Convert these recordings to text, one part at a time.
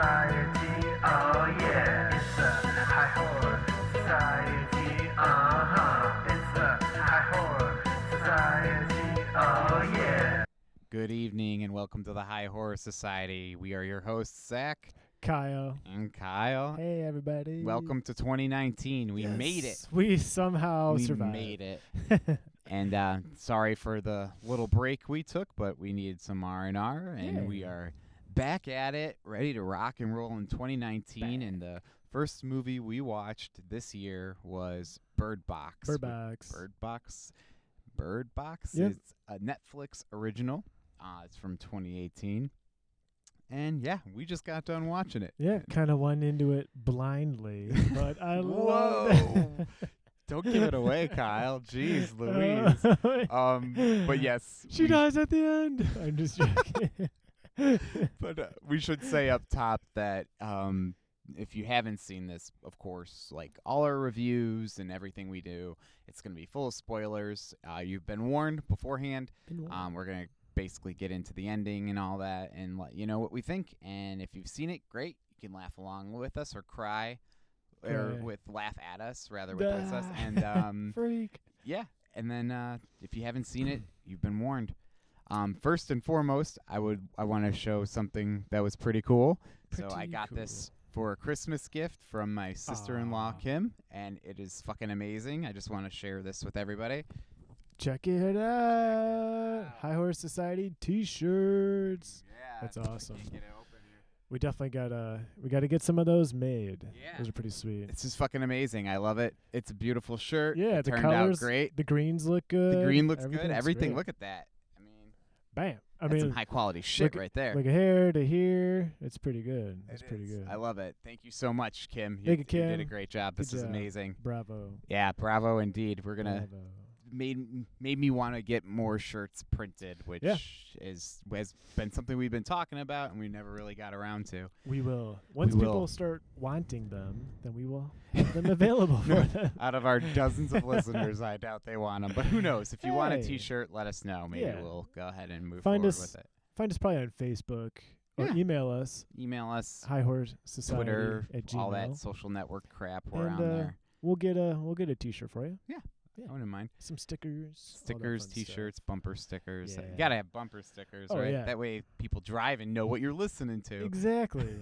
Society, oh yeah. It's a high horror society, It's a high horror society, oh yeah. Good evening and welcome to the High Horror Society. We are your hosts, Zach Kyle. and Kyle. Hey, everybody. Welcome to 2019. We made it. We somehow We survived. made it. And sorry for the little break we took, but we needed some R&R, and we are back at it, ready to rock and roll in 2019. And the first movie we watched this year was Bird Box. Bird Box. Bird Box Yep. is a Netflix original. It's from 2018. And yeah, we just got done watching it. Yeah, kind of went into it blindly, but I love Whoa. Don't give it away, Kyle. Jeez Louise. But yes. She we- dies at the end. I'm just joking. But we should say up top that if you haven't seen this, of course, like all our reviews and everything we do, it's going to be full of spoilers. You've been warned beforehand. We're going to basically get into the ending and all that and let you know what we think. And if you've seen it, great. You can laugh along with us or cry. Or laugh at us, rather, with us. And Freak. yeah, and then if you haven't seen it, you've been warned. First and foremost, I want to show something that was pretty cool. So I got this for a Christmas gift from my sister-in-law, Kim, and it is fucking amazing. I just want to share this with everybody. Check it out. High Horse Society T-shirts. Yeah, That's I awesome. can't get it open here. We definitely gotta get some of those made. Yeah. Those are pretty sweet. It's just fucking amazing. I love it. It's a beautiful shirt. Yeah, it the turned colors, out great. The greens look good. The green looks good. Everything's Everything. great. Look at that. I mean, Bam. I that's some mean, high quality shit right there. like a hair to here. It's pretty good. It's It pretty is. good. I love it. Thank you so much, Kim. Thank you, You did a Kim. great job. Good This is job. amazing. Bravo. Yeah, bravo indeed. We're gonna Bravo. made me want to get more shirts printed, which has been something we've been talking about and we never really got around to. We will. Once We people will. start wanting them, then we will have them available for them. Out of our dozens of listeners, I doubt they want them. But who knows? If you want a Hey. T-shirt, let us know. Maybe Yeah. we'll go ahead and move Find forward us- with it. Find us probably on Facebook or Yeah. email us. Email us, High Horse Society Twitter, at Gmail. all that social network crap. We're And, on there. We'll get a T-shirt for you. Yeah. I wouldn't mind. Some stickers. all that Stickers, fun stuff. T-shirts, bumper stickers. You Yeah. gotta have bumper stickers, Oh, right? yeah. That way people drive and know what you're listening to. Exactly.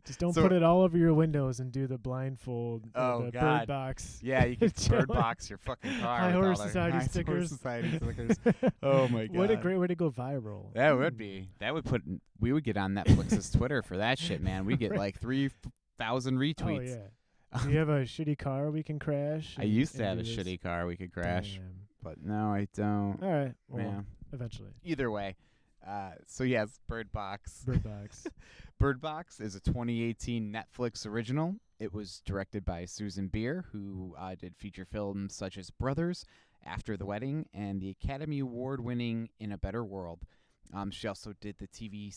Just don't So- put it all over your windows and do the blindfold. Oh, the God. Bird Box. Yeah, you can Joe- bird box your fucking car. High with all Horse their Society High Horse stickers. Society stickers. Oh my god. What a great way to go viral. That would be. That would put. We would get on Netflix's Twitter for that shit, man. We get like 3,000 retweets. Oh yeah. Do you have a shitty car we can crash? I and- used to and have a do this? shitty car we could crash, Damn. but no, I don't. All right. Well, Yeah. eventually. Either way. So yes, Bird Box. Bird Box. Bird Box is a 2018 Netflix original. It was directed by Susan Bier, who did feature films such as Brothers, After the Wedding, and the Academy Award-winning In a Better World. She also did the TV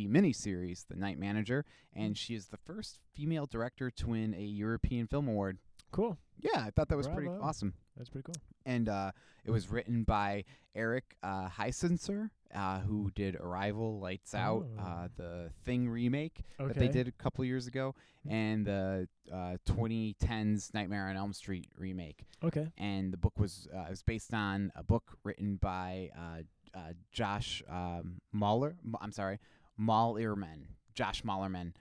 miniseries, The Night Manager, and she is the first female director to win a European Film Award. Cool. Yeah, I thought that was pretty Bravo. awesome. That's pretty cool. And it was written by Eric Heisenser, who did Arrival, Lights Out, Oh. the Thing remake that they Okay. did a couple years ago, and the 2010's Nightmare on Elm Street remake. Okay. And the book was based on a book written by Josh Malerman. Josh Malerman.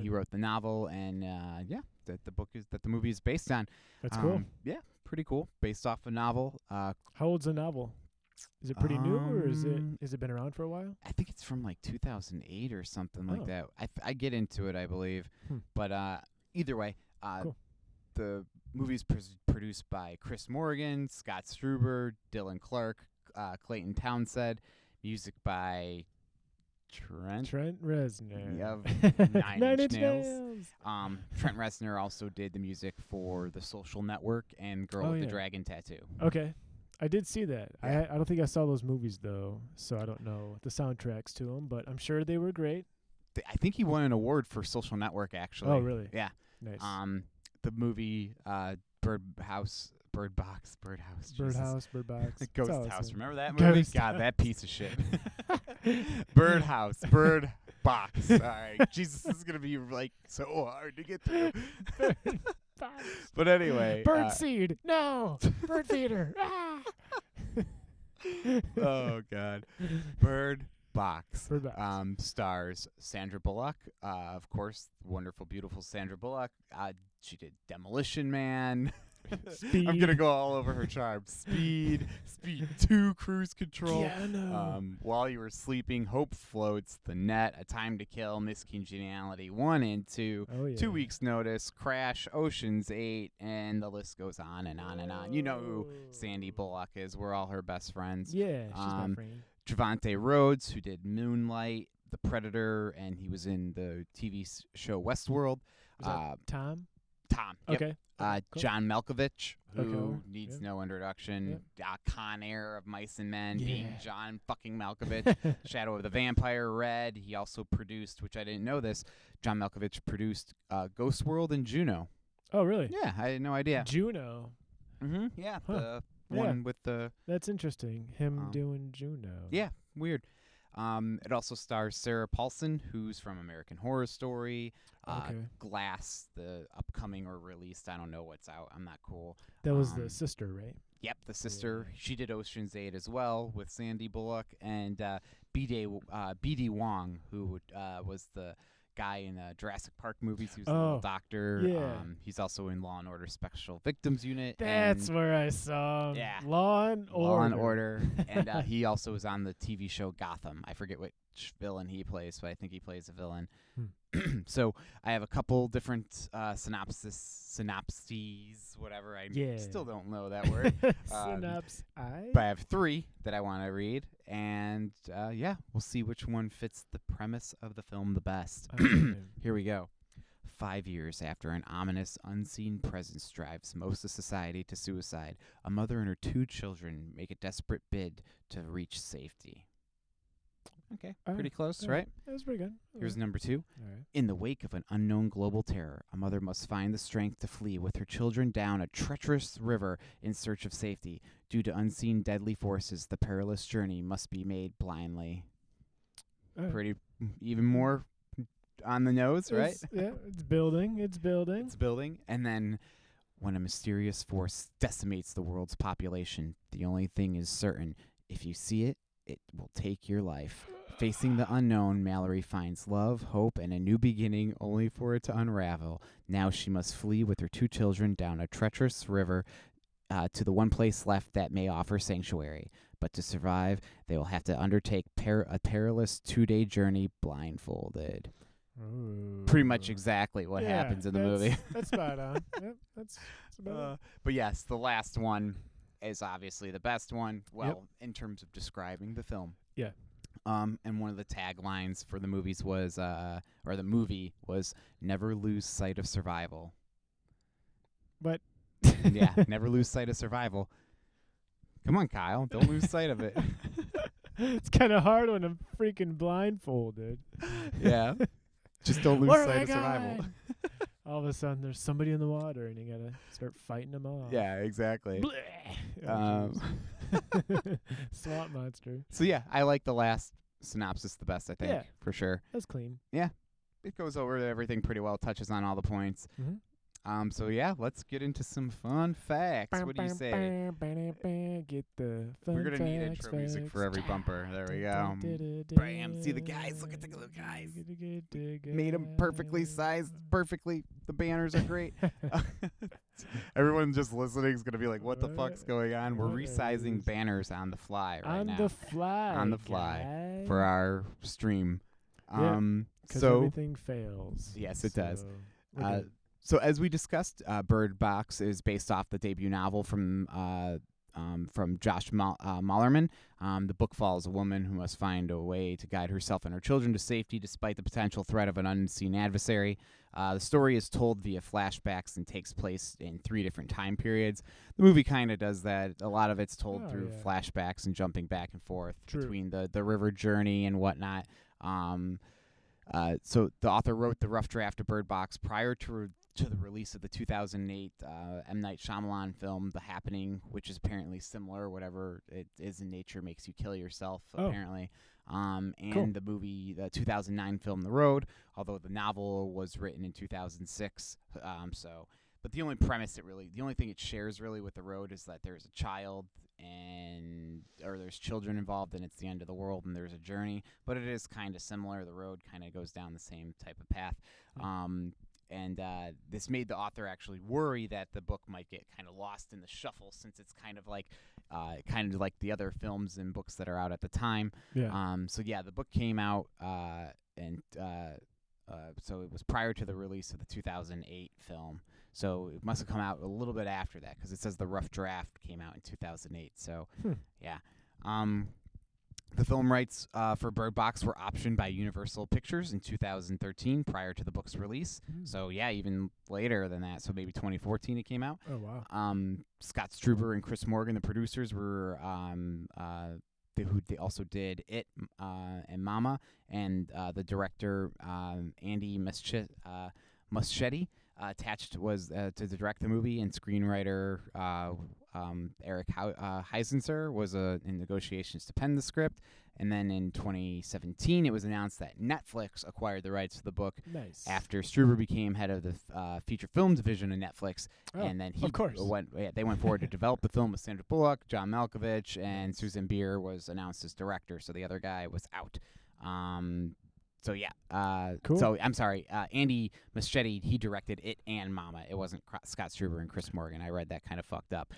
He wrote the novel, and that the movie is based on. That's cool. Yeah, pretty cool. Based off a novel. How old's the novel? Is it pretty new, or is it been around for a while? I think it's from like 2008 or something like Oh. that. I get into it, I believe. But either way, Cool. the movie's produced by Chris Morgan, Scott Struber, Dylan Clark, Clayton Townsend. Music by Trent Reznor. of Nine Inch Nails. Nails. Trent Reznor also did the music for The Social Network and Girl Oh, with the yeah. Dragon Tattoo. Okay. I did see that. Yeah. I don't think I saw those movies, though, so I don't know the soundtracks to them, but I'm sure they were great. I think he won an award for Social Network, actually. Oh, really? Yeah. Nice. The movie Birdhouse. Jesus. Bird Box. It's Ghost all the House. same. Remember that movie? Ghost God, House. that piece of shit. Bird Box. All right. Jesus, this is going to be like so hard to get through. Bird Box. But anyway. Bird seed. No. Bird feeder. Ah. Oh, God. Bird Box. Bird Box. Stars Sandra Bullock. Of course, wonderful, beautiful Sandra Bullock. She did Demolition Man. Speed. I'm gonna go all over her charm. Speed 2, Cruise Control. Yeah, I know. While You Were Sleeping, Hope Floats, The Net, A Time to Kill, Miss Congeniality 1 and 2, Oh, yeah. 2 Weeks Notice, Crash, Ocean's 8, and the list goes on and on and on. You know who Sandy Bullock is. We're all her best friends. Yeah, she's my friend. Javante Rhodes, who did Moonlight, The Predator, and he was in the TV show Westworld. Was that Tom? Tom. Yep. Okay. Cool. John Malkovich, who Okay. needs Yeah. no introduction. Con Air of Mice and Men, being Yeah. John fucking Malkovich. Shadow of the Vampire, Red. He also produced, which I didn't know this, John Malkovich produced Ghost World and Juno. Oh, really? Yeah, I had no idea. Juno. Mm-hmm. Yeah, Huh. the Yeah. one with the... That's interesting. Him Oh. doing Juno. Yeah, weird. It also stars Sarah Paulson, who's from American Horror Story, Okay. Glass, the upcoming or released. I don't know what's out. I'm not cool. That was the Um, sister, right? Yep, the sister. Yeah. She did Ocean's 8 as well with Sandy Bullock and B.D. Wong, who was the guy in Jurassic Park movies. He was the little Oh, doctor. yeah. He's also in Law and Order Special Victims Unit. That's and where I saw him. Yeah. Law and Order. Law and Order. And he also was on the TV show Gotham. I forget which villain he plays, but I think he plays a villain. So I have a couple different synopses, whatever. I Yeah. still don't know that word. Synopsis. But I have 3 that I want to read. And yeah, we'll see which one fits the premise of the film the best. Here we go. 5 years after an ominous, unseen presence drives most of society to suicide, a mother and her 2 children make a desperate bid to reach safety. Okay, pretty close, yeah. right? That was pretty good. Here's number 2. All right. In the wake of an unknown global terror, a mother must find the strength to flee with her children down a treacherous river in search of safety. Due to unseen deadly forces, the perilous journey must be made blindly. All right. Pretty, even more on the nose, right? Yeah, it's building. It's building. It's building. And then when a mysterious force decimates the world's population, the only thing is certain. If you see it, it will take your life. Facing the unknown, Mallory finds love, hope, and a new beginning only for it to unravel. Now she must flee with her 2 children down a treacherous river to the one place left that may offer sanctuary. But to survive, they will have to undertake a perilous 2-day journey blindfolded. Pretty much Ooh. exactly what Yeah, happens in the that's- movie. That's spot on. Yep, that's about it. But yes, the last one is obviously the best one. Well, in terms of describing the film. Yeah. And one of the taglines for the movies was, or the movie was, "Never lose sight of survival." But Yeah, never lose sight of survival. Come on, Kyle, don't lose sight of it. it's kind of hard when I'm freaking blindfolded. Yeah, just don't lose Where am sight I of survival. going? All of a sudden, there's somebody in the water, and you gotta start fighting them off. Yeah, exactly. Bleh. Oh, Um, jeez. Swamp monster. so yeah, I like the last synopsis the best. I think Yeah. for sure. That's clean. It goes over everything pretty well, touches on all the points. Mm-hmm. So yeah, let's get into some fun facts. What do you say? Get the fun We're gonna need facts, intro music for facts. every bumper. There we go. Bam! See the guys. Look at the little guys. Made them perfectly sized, perfectly. The banners are great. Everyone just listening is gonna be like, "What the fuck's going on?" We're What is resizing this? banners on the fly right On now the fly. On the fly guy. for our stream. Yeah, 'Cause So everything fails. Yes, it does. So we're Uh, good. So as we discussed, Bird Box is based off the debut novel from Josh Malerman. The book follows a woman who must find a way to guide herself and her children to safety despite the potential threat of an unseen adversary. The story is told via flashbacks and takes place in 3 different time periods. The movie kind of does that. A lot of it's told Oh, through yeah. flashbacks and jumping back and forth True. between the river journey and whatnot. So the author wrote the rough draft of Bird Box prior to the release of the 2008 M. Night Shyamalan film, The Happening, which is apparently similar. Whatever it is in nature makes you kill yourself, Oh. apparently. and Cool. the movie, the 2009 film The Road, although the novel was written in 2006. But the only the only thing it shares really with The Road is that there's a child or there's children involved, and it's the end of the world, and there's a journey. But it is kind of similar. The Road kind of goes down the same type of path. And this made the author actually worry that the book might get kind of lost in the shuffle, since it's kind of like the other films and books that are out at the time. Yeah. So yeah, the book came out, so it was prior to the release of the 2008 film. So it must have come out a little bit after that, because it says the rough draft came out in 2008. So yeah. The film rights for Bird Box were optioned by Universal Pictures in 2013, prior to the book's release. So yeah, even later than that. So maybe 2014 it came out. Oh wow. Scott Struber and Chris Morgan, the producers, were they also did It and Mama, and the director Andy Muschietti attached was to direct the movie, and screenwriter Eric Heisenser was in negotiations to pen the script. And then in 2017, it was announced that Netflix acquired the rights to the book Nice. after Struber became head of the feature film division of Netflix. Oh, And then of course. they went forward to develop the film with Sandra Bullock, John Malkovich, and Susan Bier was announced as director. So the other guy was out. So yeah. Cool. So I'm sorry. Andy Muschietti, he directed It and Mama. It wasn't Scott Struber and Chris Morgan. I read that kind of fucked up.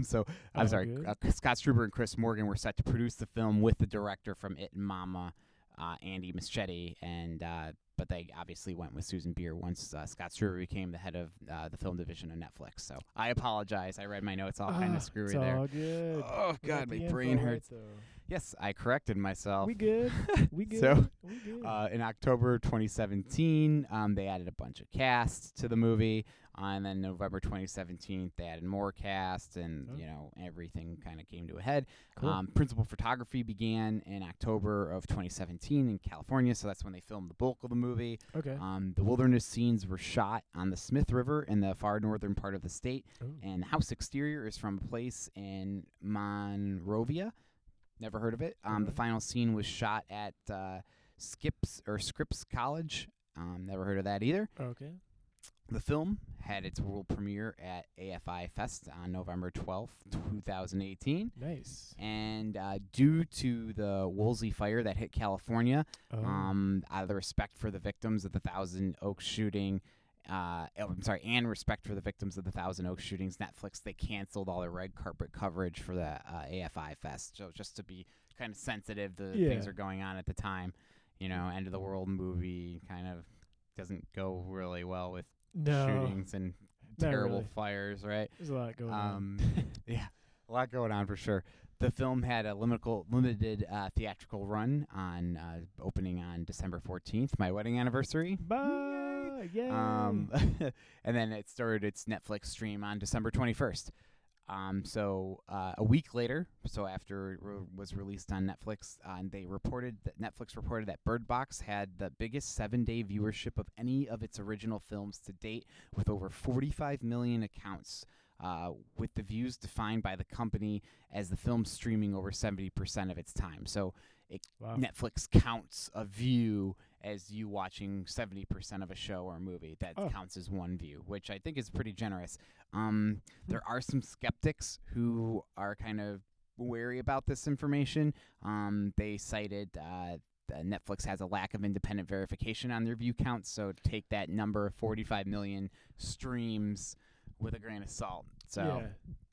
So I'm Oh, sorry. good. Scott Struber and Chris Morgan were set to produce the film with the director from It and Mama, Andy Muschietti, and but they obviously went with Susan Bier once Scott Struber became the head of the film division of Netflix. So I apologize. I read my notes all kind of screwy it's there. all good. Oh We got God, the my info brain right, hurts. though. Yes, I corrected myself. We good. We good. So, we good. in October 2017, they added a bunch of casts to the movie, and then November 2017, they added more cast, and everything kind of came to a head. Cool. Principal photography began in October of 2017 in California, so that's when they filmed the bulk of the movie. Okay. The wilderness scenes were shot on the Smith River in the far northern part of the state, Ooh. and the house exterior is from a place in Monrovia. Never heard of it. The final scene was shot at Scripps College. Never heard of that either. Okay. The film had its world premiere at AFI Fest on November 12th, 2018. Nice. And due to the Woolsey fire that hit California, Oh. out of the respect for the victims of the Thousand Oaks shooting, and respect for the victims of the Thousand Oaks shootings, Netflix, they canceled all their red carpet coverage for the AFI Fest. So just to be kind of sensitive to things that are going on at the time, end of the world movie kind of doesn't go really well with shootings and not terrible really. fires, right? There's a lot going on. Yeah, a lot going on for sure. The film had a limited theatrical run on opening on December 14th, my wedding anniversary. Bye. Yay. And then it started its Netflix stream on December 21st. So a week later, so after it was released on Netflix, Netflix reported that Bird Box had the biggest 7-day viewership of any of its original films to date, with over 45 million accounts, with the views defined by the company as the film streaming over 70% of its time. So Wow. Netflix counts a view as you watching 70% of a show or a movie. That counts as one view, which I think is pretty generous. There are some skeptics who are kind of wary about this information. They cited Netflix has a lack of independent verification on their view counts, so take that number, 45 million streams, with a grain of salt. So. Yeah.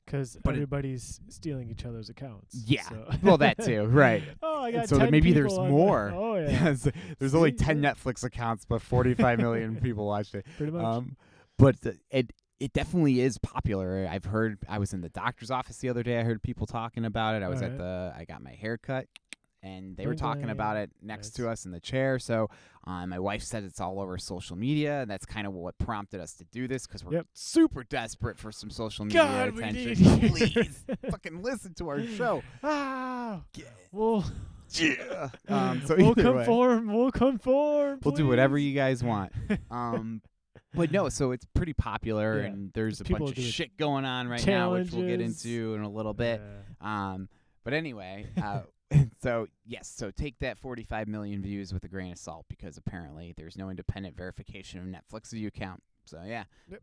Because But everybody's stealing each other's accounts. Yeah. So. Well, that too, right. Oh, I got So 10 maybe people there's on more. Oh, yeah. Yes, there's only See? 10 Netflix accounts, but 45 million people watched it. Pretty much. But it definitely is popular. I was in the doctor's office the other day. I heard people talking about it. I was I got my hair cut, and they were talking about it next to us in the chair. So my wife said it's all over social media, and that's kind of what prompted us to do this, because we're super desperate for some social media God, attention. we need Please fucking listen to our show. We'll So we'll either way, conform. We'll conform. we'll do whatever please. you guys want. But no, so it's pretty popular, Yeah. and there's a People bunch of do shit going on right now, which we'll get challenges. into in a little bit. Yeah. But anyway, So yes, so take that 45 million views with a grain of salt because apparently there's no independent verification of Netflix's view count. So yeah, Yep.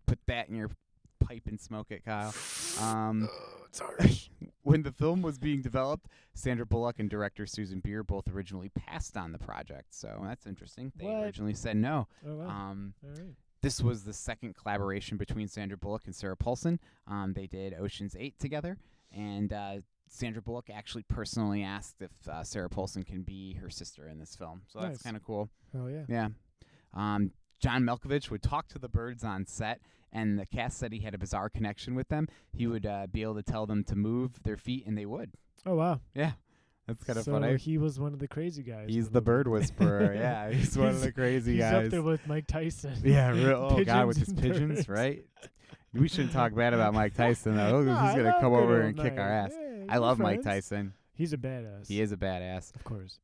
put that in your pipe and smoke it, Kyle. It's harsh. When the film was being developed, Sandra Bullock and director Susan Bier both originally passed on the project. So that's interesting. They What? originally said no. Oh wow. Um, All right. this was the second collaboration between Sandra Bullock and Sarah Paulson. They did Ocean's 8 together, and Sandra Bullock actually personally asked if Sarah Paulson can be her sister in this film. So Nice. that's kind of cool. Oh yeah. Yeah. John Malkovich would talk to the birds on set, and the cast said he had a bizarre connection with them. He would be able to tell them to move their feet, and they would. Oh wow. Yeah. That's kind of so funny. he was one of the crazy guys. in He's the movie. bird whisperer. Yeah, he's one of the crazy He's guys. up there with Mike Tyson. Yeah, oh God, with his Pigeons and pigeons, birds. right? We shouldn't talk bad about Mike Tyson though. No, He's I gonna love come good over old and kick our Mike. ass. Yeah, I we're love Mike friends. Tyson. He's a badass. He is a badass. Of course.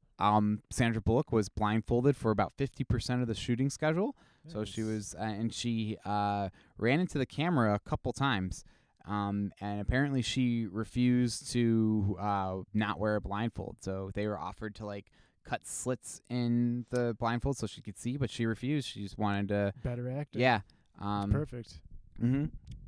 Sandra Bullock was blindfolded for about 50% of the shooting schedule. So she Nice. was, and she ran into the camera a couple times. And apparently she refused to not wear a blindfold. So they were offered to like cut slits in the blindfold so she could see, but she refused. She just wanted to, better actor. yeah. Perfect. Mm-hmm.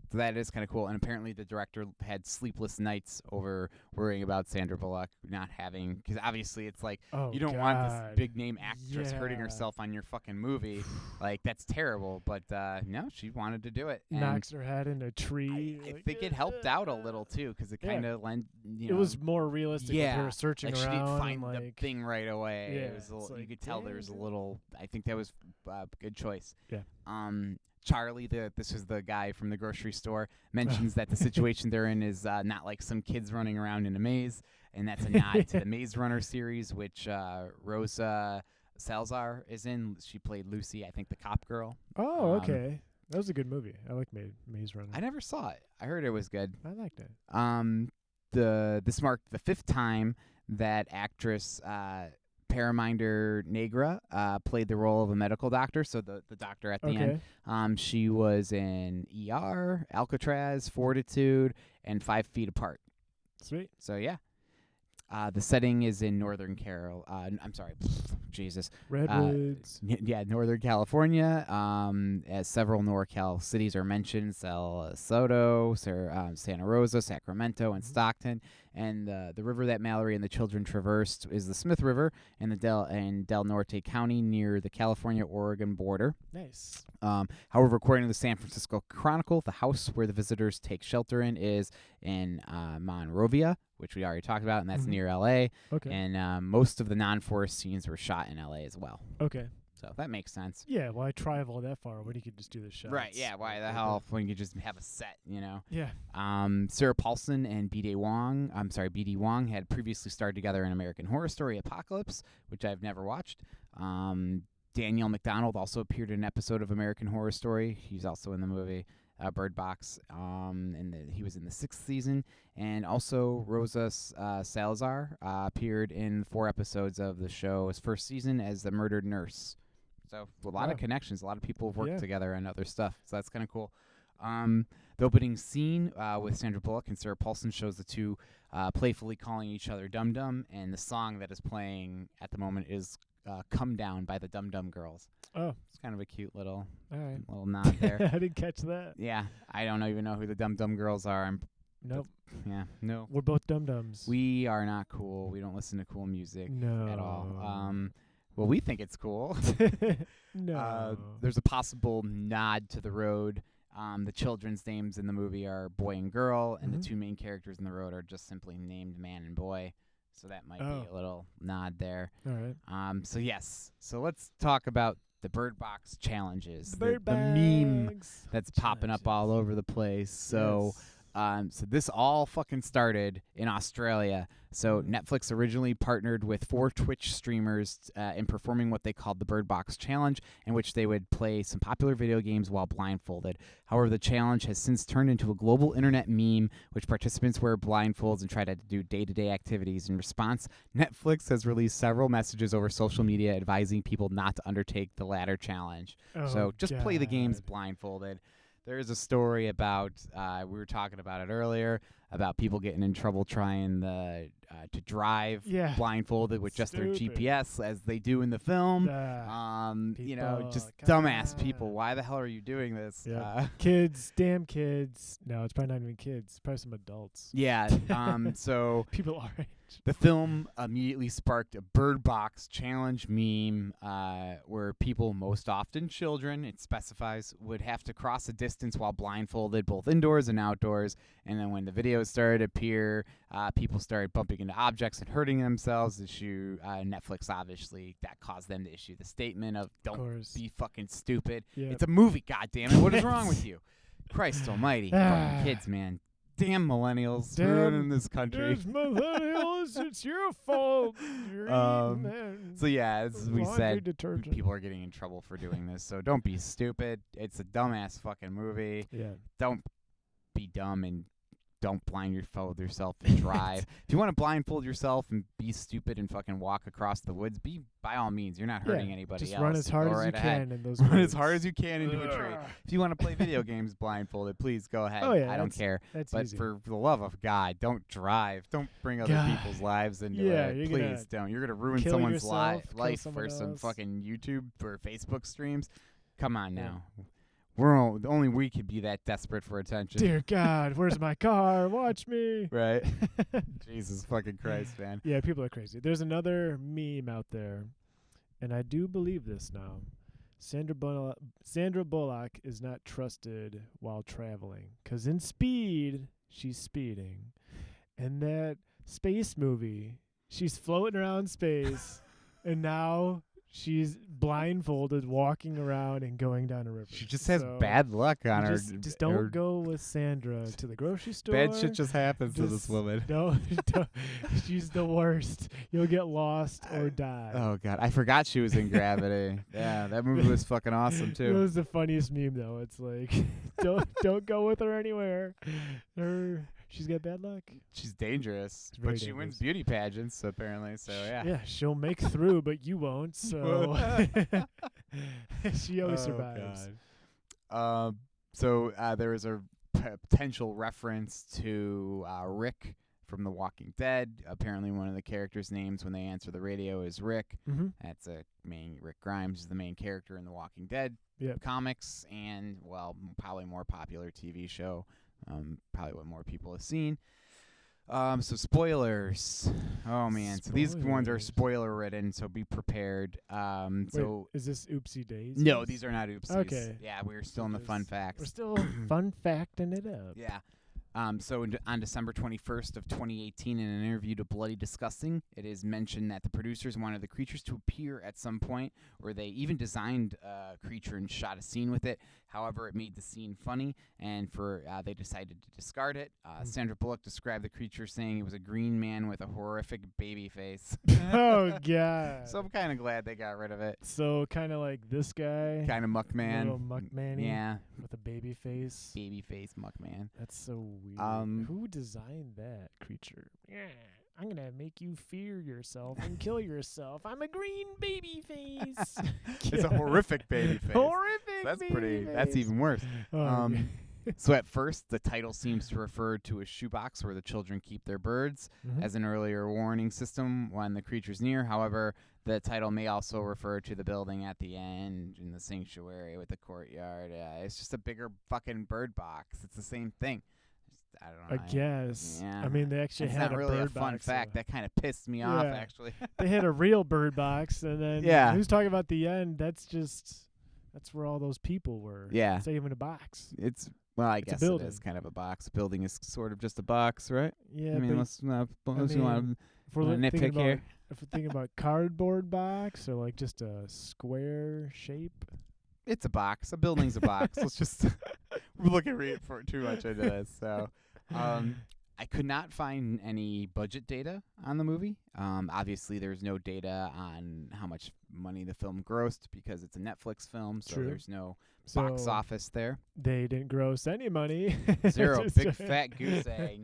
So that is kind of cool. And apparently the director had sleepless nights over worrying about Sandra Bullock not having, because obviously it's like, Oh, you don't want this God. big name actress hurting Yeah. herself on your fucking movie. Like, that's terrible. But no, she wanted to do it. And Knocks her head in a tree. I like, think it helped out a little too, because it Yeah. kind of lent, you It know, was more realistic with yeah, her searching like she around. didn't find and the like, thing right away. Yeah, It was a it's little, you like, could tell there damn, was a dude. little. I think that was a good choice. Yeah. Charlie, this is the guy from the grocery store, mentions that the situation they're in is not like some kids running around in a maze, and that's a nod to the Maze Runner series, which Rosa Salazar is in. She played Lucy, I think, the cop girl. Oh, okay. That was a good movie. I like Maze Runner. I never saw it. I heard it was good. I liked it. This marked the 5th time that actress Paraminder Negra played the role of a medical doctor, so the doctor at the Okay. end. She was in ER, Alcatraz, Fortitude, and 5 Feet Apart. Sweet. So yeah. The setting is in Northern I'm sorry, Jesus. Redwoods. Northern California. As several NorCal cities are mentioned: El Soto, Santa Rosa, Sacramento, and Stockton. And the river that Mallory and the children traversed is the Smith River in Del Norte County near the California-Oregon border. Nice. However, according to the San Francisco Chronicle, the house where the visitors take shelter in is in Monrovia, which we already talked about, and that's Mhm. near L.A. Okay. And most of the non-forest scenes were shot in L.A. as well. Okay. So that makes sense. Yeah. Why travel that far when you could just do the shots? Right, yeah, why the right hell when you just have a set, you know? there? Sarah Paulson and B.D. Wong had previously starred together in American Horror Story Apocalypse, which I've never watched. Danielle McDonald also appeared in an episode of American Horror Story. He's also in the movie Bird Box, and he was in the 6th season. And also Rosa Salazar appeared in 4 episodes of the show's 1st season as the murdered nurse. So a lot of Wow. connections. A lot of people have worked Yeah. together on other stuff. So that's kind of cool. The opening scene with Sandra Bullock and Sarah Paulson shows the two playfully calling each other Dum Dum, and the song that is playing at the moment is Come Down by the Dum Dum Girls. Oh, It's kind of a cute little all right. nod there. I didn't catch that. Yeah, I don't even know who the Dum Dum Girls are. Nope. No. We're both dum dums. We are not cool. We don't listen to cool music no at all. Well, we think it's cool. no. There's a possible nod to The Road. The children's names in the movie are Boy and Girl, and Mhm. the 2 main characters in The Road are just simply named Man and Boy. So that might be Oh. a little nod there. All right. So yes. So let's talk about the Bird Box challenges. The bird the meme bags. that's popping up all over the place. So Yes. so this all fucking started in Australia. So Netflix originally partnered with 4 Twitch streamers in performing what they called the Bird Box Challenge, in which they would play some popular video games while blindfolded. However, the challenge has since turned into a global internet meme, which participants wear blindfolds and try to do day-to-day activities. In response, Netflix has released several messages over social media advising people not to undertake the latter challenge. So just play the games God. blindfolded. There is a story about, we were talking about it earlier, about people getting in trouble trying the to drive Yeah. blindfolded with just their Stupid. GPS as they do in the film. People, Just come dumbass people. on. Why the hell are you doing this? Yep. Kids, damn kids. No, it's probably not even kids. It's probably some adults. Yeah. So People our age. the film immediately sparked a Bird Box challenge meme where people, most often children, it specifies, would have to cross a distance while blindfolded, both indoors and outdoors. And then when the videos started to appear, people started bumping into objects and hurting themselves. Netflix, obviously, that caused them to issue the statement of don't course. be fucking stupid. Yep. It's a movie, goddammit. What is wrong with you? Christ almighty. Ah. Fucking kids, man. Damn millennials Damn ruining this country. There's millennials. It's your fault. You're eating that So yeah, as we laundry said, detergent. people are getting in trouble for doing this. So don't be stupid. It's a dumbass fucking movie. Yeah. Don't be dumb and don't blindfold yourself and drive. If you want to blindfold yourself and be stupid and fucking walk across the woods, be by all means. You're not hurting anybody Just else. run as hard Go as right you ahead. can in those Run as woods. hard as you can into a tree. Ugh. If you want to play video games blindfolded, please go ahead. Oh, yeah, I don't that's- care. That's But easy. for the love of God, don't drive. Don't bring other God. people's lives into Yeah, it. you're Please gonna don't. You're gonna ruin kill someone's yourself, kill life someone for some else. fucking YouTube or Facebook streams. Come on Yeah. now. Only we could be that desperate for attention. Dear God, where's my car? Watch me. Right? Jesus fucking Christ, man. Yeah, people are crazy. There's another meme out there, and I do believe this now. Sandra Bullock is not trusted while traveling, 'cause in Speed, she's speeding. And that space movie, she's floating around space, and now she's blindfolded, walking around and going down a river. She just has So bad luck on you her. Just don't go with Sandra to the grocery store. Bad shit just happens to this Just woman. No, she's the worst. You'll get lost or die. Oh god, I forgot she was in Gravity. Yeah, that movie was fucking awesome It too. was the funniest meme though. It's like, don't go with her anywhere. She's got bad luck. She's dangerous, It's very but she wins dangerous. beauty pageants apparently. So yeah. Yeah, she'll make through, but you won't. So she always Oh, survives. God. So there is a potential reference to Rick from The Walking Dead. Apparently, one of the characters' names when they answer the radio is Rick. Mm-hmm. That's Rick Grimes is the main character in The Walking Dead Yep. comics and, well, probably more popular TV show. Probably what more people have seen. So spoilers. Oh man. So these ones are Spoilers. spoiler ridden, so be prepared. So Wait, is this Oopsie Days? no, these are not oopsies. Okay. Yeah, we're still in the fun Just- facts. We're still fun facting it up. Yeah. So on December 21st of 2018, in an interview to Bloody Disgusting, it is mentioned that the producers wanted the creatures to appear at some point, where they even designed a creature and shot a scene with it. However, it made the scene funny, and they decided to discard it. Sandra Bullock described the creature saying it was a green man with a horrific baby face. Oh God. So I'm kind of glad they got rid of it. So kind of like this guy, Kind of Muckman. little Muckman, Yeah, with a baby face. baby face Muckman. That's so weird. Who designed that creature? Yeah, I'm gonna make you fear yourself and kill yourself. I'm a green baby face. It's a horrific baby face. Horrific. That's baby pretty. That's face. even worse. Oh, Um, So at first, the title seems to refer to a shoebox where the children keep their birds Mhm. as an earlier warning system when the creature's near. However, the title may also refer to the building at the end in the sanctuary with the courtyard. It's just a bigger fucking bird box. It's the same thing. I don't know. I guess. Yeah. I mean, they actually It's had not really a bird fun box, fact. so- That kind of pissed me off, Yeah. actually. They had a real bird box, and then Yeah. who's talking about the end? That's where all those people were. Yeah. It's not even a box. Well, I It's a guess it building. is kind of a box. A building is sort of just a box, right? Yeah, I mean, but let's not. mean, if we're wanna thinking nitpick about, here? if we're thinking about cardboard box or like just a square shape. It's a box. A building's a box. Let's just we're looking for too much into this. So, I could not find any budget data on the movie. Obviously, there's no data on how much money the film grossed because it's a Netflix film, so True. there's no So box office there. they didn't gross any money. Zero. Just- Big fat goose egg.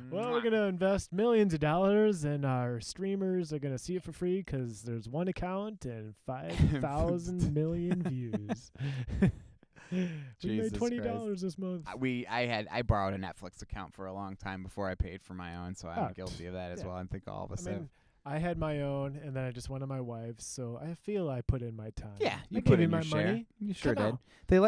Well, we're gonna invest millions of dollars, and our streamers are gonna see it for free 'cause there's one account and 5,000 million views. We Jesus made $20 this month. I borrowed a Netflix account for a long time before I paid for my own, so I'm Oh, guilty of that as yeah. well. I think all of us I have. mean, I had my own, and then I just went on my wife's, so I feel I put in my time. Yeah, you I put gave in you your my share. money. You sure Come did. on. They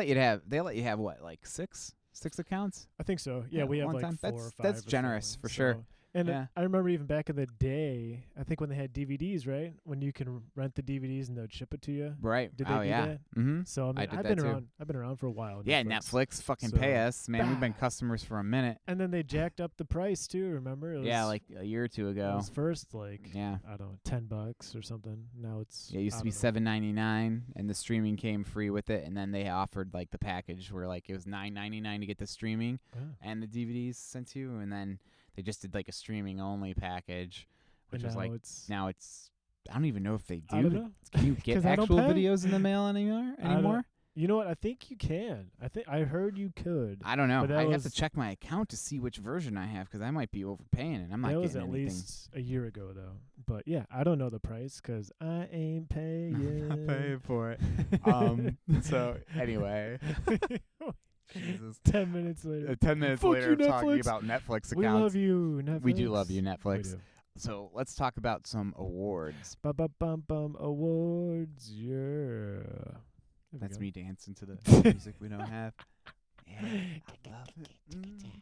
let you have what, like six accounts? I think so. Yeah, Yeah, we have long like time. 4 That's- or 5. that's or generous, so. for sure. So- And Yeah. I remember even back in the day, I think when they had DVDs, right? When you can rent the DVDs and they'd ship it to you. Right. Did they oh do yeah. that? Mm-hmm. So I mean, I did I've that been too. around. I've been around for a while. Yeah, Netflix fucking pay So- us, man. We've been customers for a minute. And then they jacked up the price too. Remember? It was, Yeah, like a year or two it ago. was first like Yeah. I don't know, $10 or something. Now it's Yeah, it used I to be don't know. $7.99, and the streaming came free with it. And then they offered like the package where like it was $9.99 to get the streaming Ah. and the DVDs sent to you, and then they just did like a streaming only package, which And was now like it's now it's I don't even know if they I don't do. know. Can you get 'Cause I don't actual pay. videos in the mail anymore? I don't- Anymore? You know what? I think you can. I heard you could. I don't know. But that I have to was- check my account to see which version I have because I might be overpaying and I'm not that was getting at anything. least a year ago though. But yeah, I don't know the price 'cause I ain't paying. for it. So anyway, Jesus. 10 minutes later. 10 minutes Fuck later, you, talking Netflix. about Netflix We accounts. love you, Netflix. We do love you, Netflix. We do. So let's talk about some awards. Ba-ba-bum-bum awards, yeah. There we That's go. me dancing to the music we don't have. Yeah, I love it. Mm.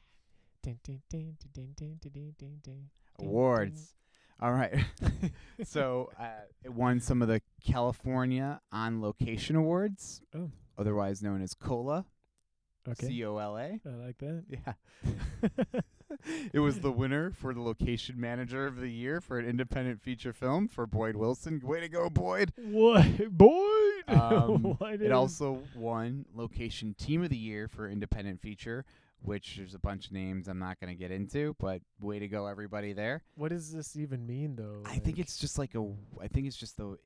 Ding, ding, ding, ding, ding, ding, ding, ding, ding. Awards. All right. So it won some of the California On Location Awards, Oh. otherwise known as COLA. Okay. COLA. I like that. Yeah. It was the winner for the Location Manager of the Year for an independent feature film for Boyd Wilson. Way to go, Boyd. What? Boy! Why It did also won Location Team of the Year for independent feature, which there's a bunch of names I'm not going to get into, but way to go, everybody there. What does this even mean, though? I think it's just like I think it's just the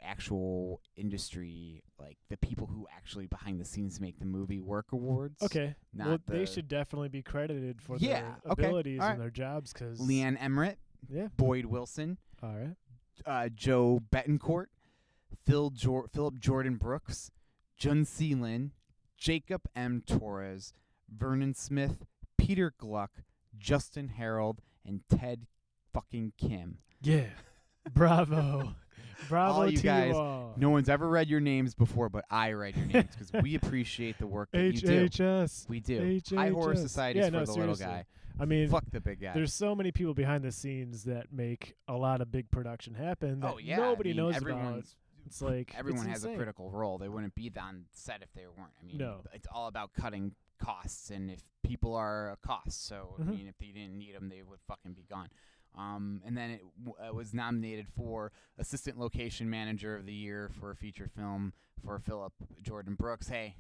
actual industry, like the people who actually behind the scenes make the movie work awards. Okay. Not Well, they the- should definitely be credited for Yeah, their okay, abilities alright. and their jobs 'cause Leanne Emmerich, yeah. Boyd Wilson, All right. Joe Betancourt, Philip Jordan Brooks, Jun C. Lin, Jacob M. Torres, Vernon Smith, Peter Gluck, Justin Harold, and Ted fucking Kim. Yeah. Bravo. Bravo All you to guys, you all. No one's ever read your names before, but I read your names because we appreciate the work that you do. HHS. We do. High Horror HHS. Society Yeah, is for no, the seriously. little guy. I mean, Fuck the big guy. there's so many people behind the scenes that make a lot of big production happen that oh yeah, nobody I mean, knows about. everyone's It's like everyone it's has a insane. critical role. They wouldn't be on set if they weren't. I mean, No. it's all about cutting costs, and if people are a cost, so Mhm. I mean, if they didn't need them, they would fucking be gone. And then it was nominated for Assistant Location Manager of the Year for a feature film for Philip Jordan Brooks. Hey,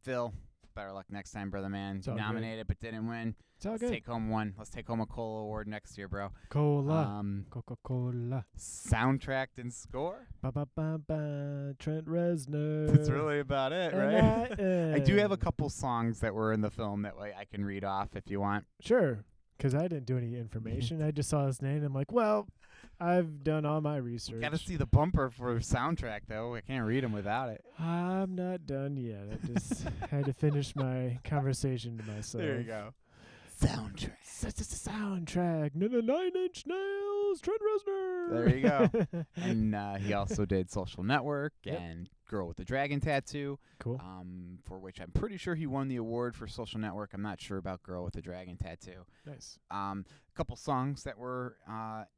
Phil, better luck next time, brother man. It's all good. Nominated but didn't win. It's all Let's good. take home one. Let's take home a Cola Award next year, bro. Cola. Coca-Cola. Soundtracked and score. Ba-ba-ba-ba. Trent Reznor. That's really about it, right? And I do have a couple songs that were in the film that way I can read off if you want. Sure. Because I didn't do any information. I just saw his name. And I'm like, well, I've done all my research. Got to see the bumper for soundtrack though. I can't read them without it. I'm not done yet. I just had to finish my conversation to myself. There you go. Soundtrack. Soundtrack. Nine Inch Nails. Trent Reznor. There you go. And he also did Social Network Yep. and Girl with the Dragon Tattoo, Cool. for which I'm pretty sure he won the award for Social Network. I'm not sure about Girl with the Dragon Tattoo. Nice. Couple songs that were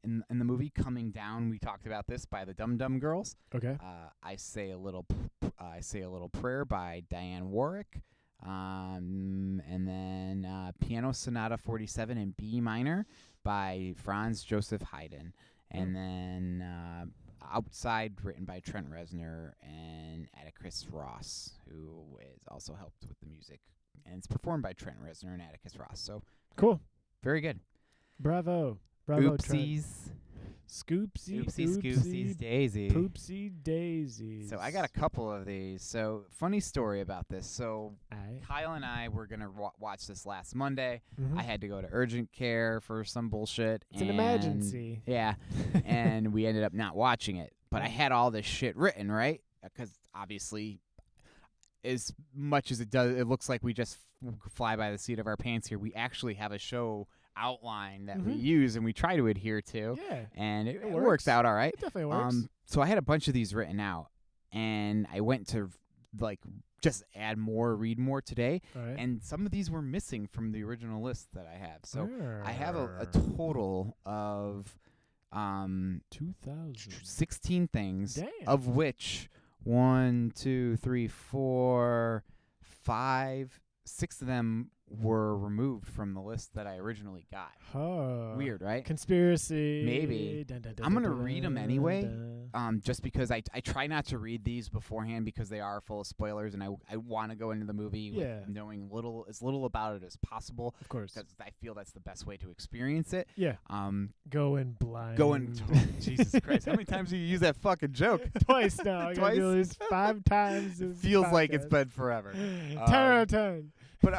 in the movie Coming Down. We talked about this by the Dum Dum Girls. Okay. I say a little prayer by Diane Warwick, and then Piano Sonata 47 in B minor by Franz Joseph Haydn, and then Outside written by Trent Reznor and Atticus Ross, who is also helped with the music, and it's performed by Trent Reznor and Atticus Ross. So Cool. very good. Bravo. Bravo, Trent. Oopsies, Scoopsie. scoopsies, daisy. Poopsie daisies. So I got a couple of these. So funny story about this. So Aye. Kyle and I were gonna watch this last Monday. Mhm. I had to go to urgent care for some bullshit. It's an and- emergency. Yeah, and we ended up not watching it. But I had all this shit written, right? Because obviously, as much as it looks like we just fly by the seat of our pants here, we actually have a show outline that we Mhm. use and we try to adhere to, Yeah, and it works. works out all right. it definitely works. So I had a bunch of these written out, and I went to like just add more, read more today, All right. and some of these were missing from the original list that I have. So I have a Arr. total of 2,000. 16 things, Damn. of which 1, 2, 3, 4, 5, 6 of them were removed from the list that I originally got. Huh. Weird, right? Conspiracy. Maybe. Dun, dun, dun, I'm dun, gonna dun, read 'em dun, anyway. dun. Just because I try not to read these beforehand because they are full of spoilers, and I want to go into the movie Yeah. with knowing as little about it as possible, Of course. because I feel that's the best way to experience it. Yeah. Go in Jesus Christ, how many times do you use that fucking joke? Twice now. I gotta do Twice? this 5 times. It this feels like it's podcast. been forever. 10 out of 10. But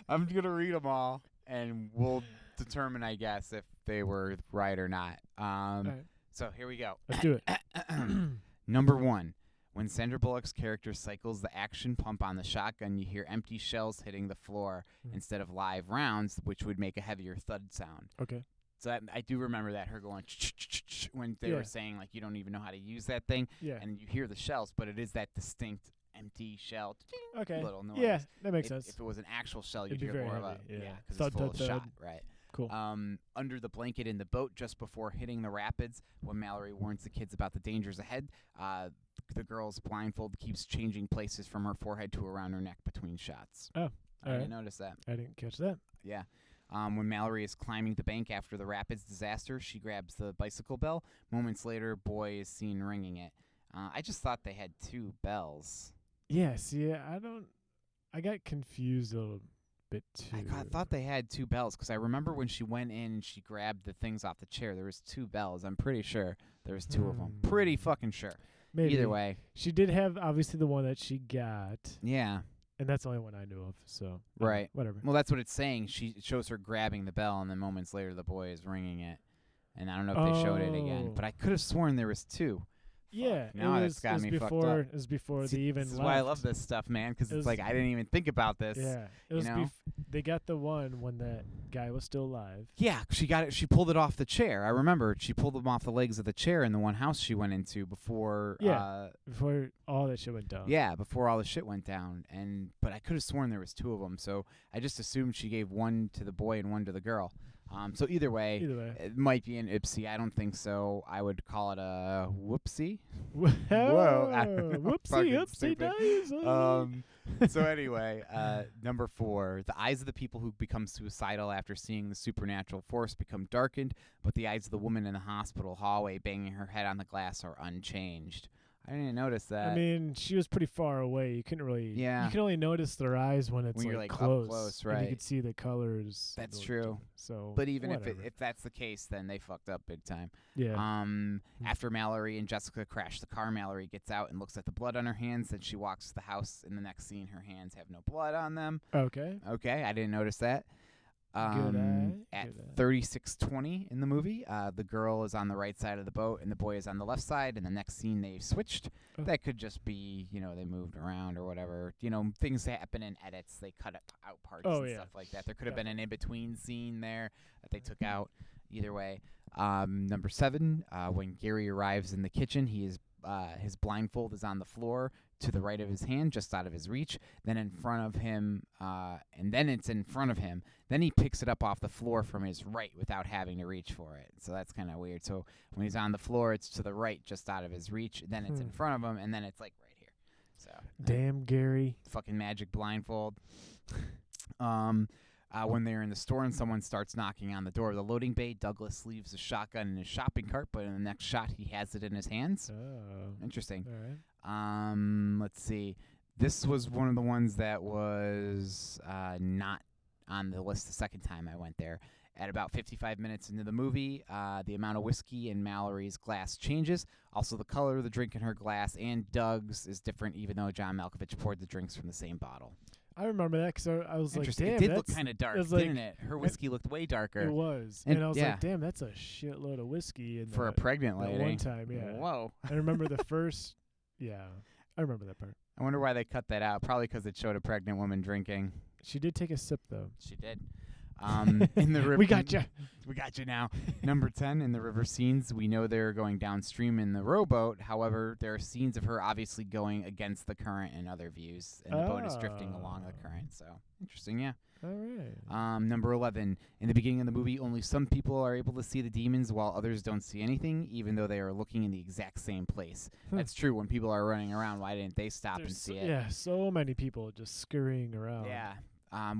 I'm gonna read them all, and we'll determine, I guess, if they were right or not. right. So here we go. Let's do it. Number 1. When Sandra Bullock's character cycles the action pump on the shotgun, you hear empty shells hitting the floor Mm. instead of live rounds, which would make a heavier thud sound. Okay. So I do remember that, her going when they Yeah. were saying, like, you don't even know how to use that thing, Yeah. and you hear the shells, but it is that distinct empty shell Okay. little noise. Yeah, that makes sense. If it was an actual shell, It'd you'd be hear very more of heavy, a yeah. because Thud, it's full thud, of shot, thud. right? Cool. Under the blanket in the boat just before hitting the rapids, when Mallory warns the kids about the dangers ahead, the girl's blindfold keeps changing places from her forehead to around her neck between shots. Oh, I alright. didn't notice that. I didn't catch that. Yeah. When Mallory is climbing the bank after the rapids disaster, she grabs the bicycle bell. Moments later, Boy is seen ringing it. I just thought they had 2 bells. Yeah, see, I got confused a little bit too. I thought they had 2 bells because I remember when she went in and she grabbed the things off the chair, there was 2 bells. I'm pretty sure there was 2 of them. Pretty fucking sure. Maybe. Either way, She did have, obviously, the one that she got, yeah. and that's the only one I knew of, so. Right. Whatever. Well, that's what it's saying. It shows her grabbing the bell, and then moments later, the boy is ringing it. And I don't know if they showed it again, but Oh. I could have sworn there was 2. Yeah, Now it that's was, got it was me fucked before. up. It was before See, they even this is left. why I love this stuff, man, because It it's was- like I didn't even think about this. Yeah, it was. know? They got the one when that guy was still alive. Yeah, she got it. She pulled it off the chair. I remember she pulled them off the legs of the chair in the one house she went into before. Yeah. Before all that shit went down. Yeah, before all the shit went down. But I could have sworn there was 2 of them, so I just assumed she gave one to the boy and one to the girl. So either way, Either way. it might be an ipsy. I don't think so. I would call it a whoopsie. Whoa! I don't know. Whoopsie, Fucking oopsie stupid. daisy. So anyway, number 4, the eyes of the people who become suicidal after seeing the supernatural force become darkened, but the eyes of the woman in the hospital hallway banging her head on the glass are unchanged. I didn't notice that. I mean, she was pretty far away. You couldn't really. Yeah. You can only notice their eyes when it's When you're, like like, up close. close, And you right. could see the colors. That's like, true. So. But even whatever. if that's the case, then they fucked up big time. Yeah. After Mallory and Jessica crash the car, Mallory gets out and looks at the blood on her hands. Then she walks to the house. In the next scene, her hands have no blood on them. Okay. Okay, I didn't notice that. Good eye. At Good eye. 36:20 in the movie, the girl is on the right side of the boat and the boy is on the left side. And the next scene, they've switched. Oh. That could just be, they moved around or whatever. Things happen in edits. They cut out parts Oh, and yeah. stuff like that. There could have been an in-between scene there that they took out. Either way. Number 7, when Gary arrives in the kitchen, his blindfold is on the floor to the right of his hand, just out of his reach. Then in front of him, and then it's in front of him. Then he picks it up off the floor from his right without having to reach for it. So that's kind of weird. So when he's on the floor, it's to the right, just out of his reach. Then it's in front of him, and then it's like right here. So Damn, Gary. fucking magic blindfold. When they're in the store and someone starts knocking on the door of the loading bay, Douglas leaves the shotgun in his shopping cart, but in the next shot, he has it in his hands. Oh. Interesting. All right. Let's see. This was one of the ones that was not on the list the second time I went there. At about 55 minutes into the movie, the amount of whiskey in Mallory's glass changes. Also, the color of the drink in her glass and Doug's is different, even though John Malkovich poured the drinks from the same bottle. I remember that because I was like, Interesting. damn, It did look that's- kind of dark, it was like- didn't it? Her whiskey looked way darker. It was. And- And I was yeah. like, damn, that's a shitload of whiskey. For a pregnant that lady. one time, yeah. Whoa. I remember the first. Yeah. I remember that part. I wonder why they cut that out. Probably because it showed a pregnant woman drinking. She did take a sip though. She did. In the river, We got you. We got you now. Number 10, in the river scenes, we know they're going downstream in the rowboat. However, there are scenes of her obviously going against the current in other views, and the boat is drifting along the current. So, interesting, yeah. All right. Number 11, in the beginning of the movie, only some people are able to see the demons while others don't see anything, even though they are looking in the exact same place. That's true. When people are running around, why didn't they stop and There's see it? Yeah, so many people just scurrying around. Yeah.